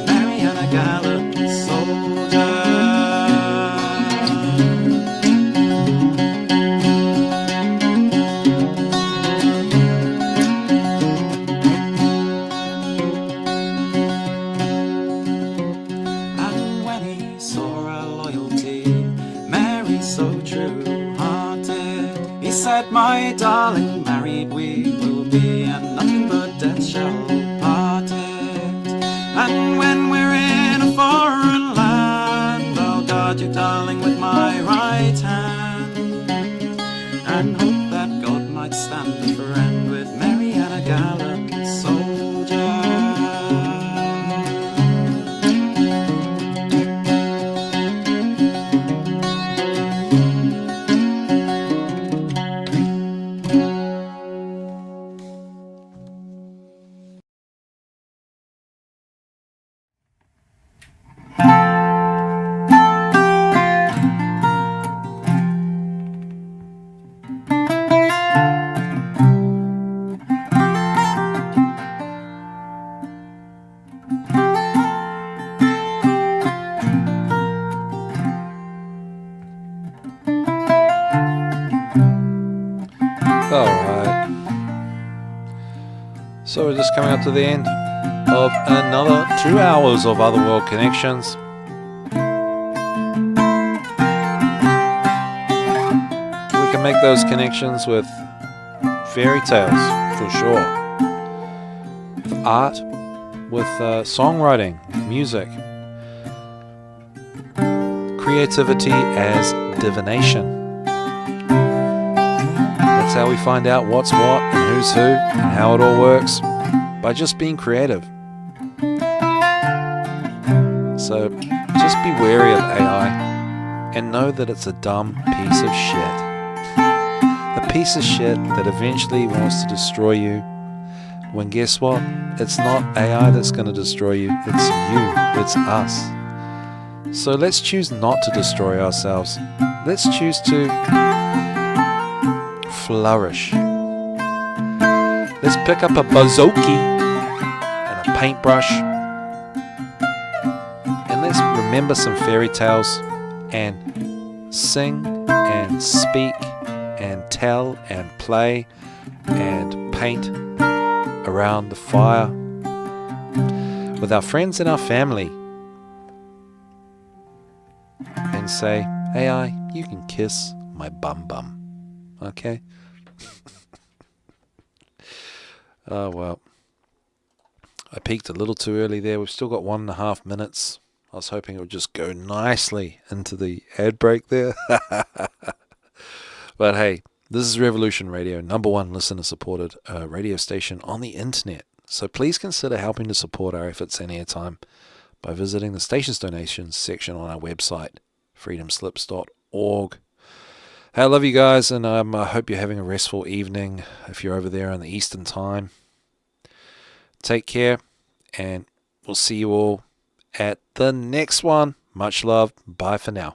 merry and a gallant soldier. Said, my darling, married we will be, and nothing but death shall part it. And when we're in a foreign land, I'll guard you, darling, with my right hand, and hope that God might stand a friend with Mary and a gallant soldier. Alright. So we're just coming up to the end of another 2 hours of Otherworld Connections. We can make those connections with fairy tales, for sure. With art, with songwriting, music. Creativity as divination. That's how we find out what's what and who's who and how it all works, by just being creative. So just be wary of AI and know that it's a dumb piece of shit. A piece of shit that eventually wants to destroy you, when guess what? It's not AI that's going to destroy you, it's you, it's us. So let's choose not to destroy ourselves. Let's choose to flourish. Let's pick up a bazooki and a paintbrush, and let's remember some fairy tales and sing and speak and tell and play and paint around the fire with our friends and our family, and say, AI, you can kiss my bum bum. Okay? Oh, well. I peaked a little too early there. We've still got 1.5 minutes. I was hoping it would just go nicely into the ad break there. But hey, this is Revolution Radio, #1 listener-supported radio station on the internet. So please consider helping to support our efforts and airtime by visiting the station's donations section on our website, freedomslips.org. Hey, I love you guys, and I hope you're having a restful evening if you're over there on the Eastern Time. Take care, and we'll see you all at the next one. Much love. Bye for now.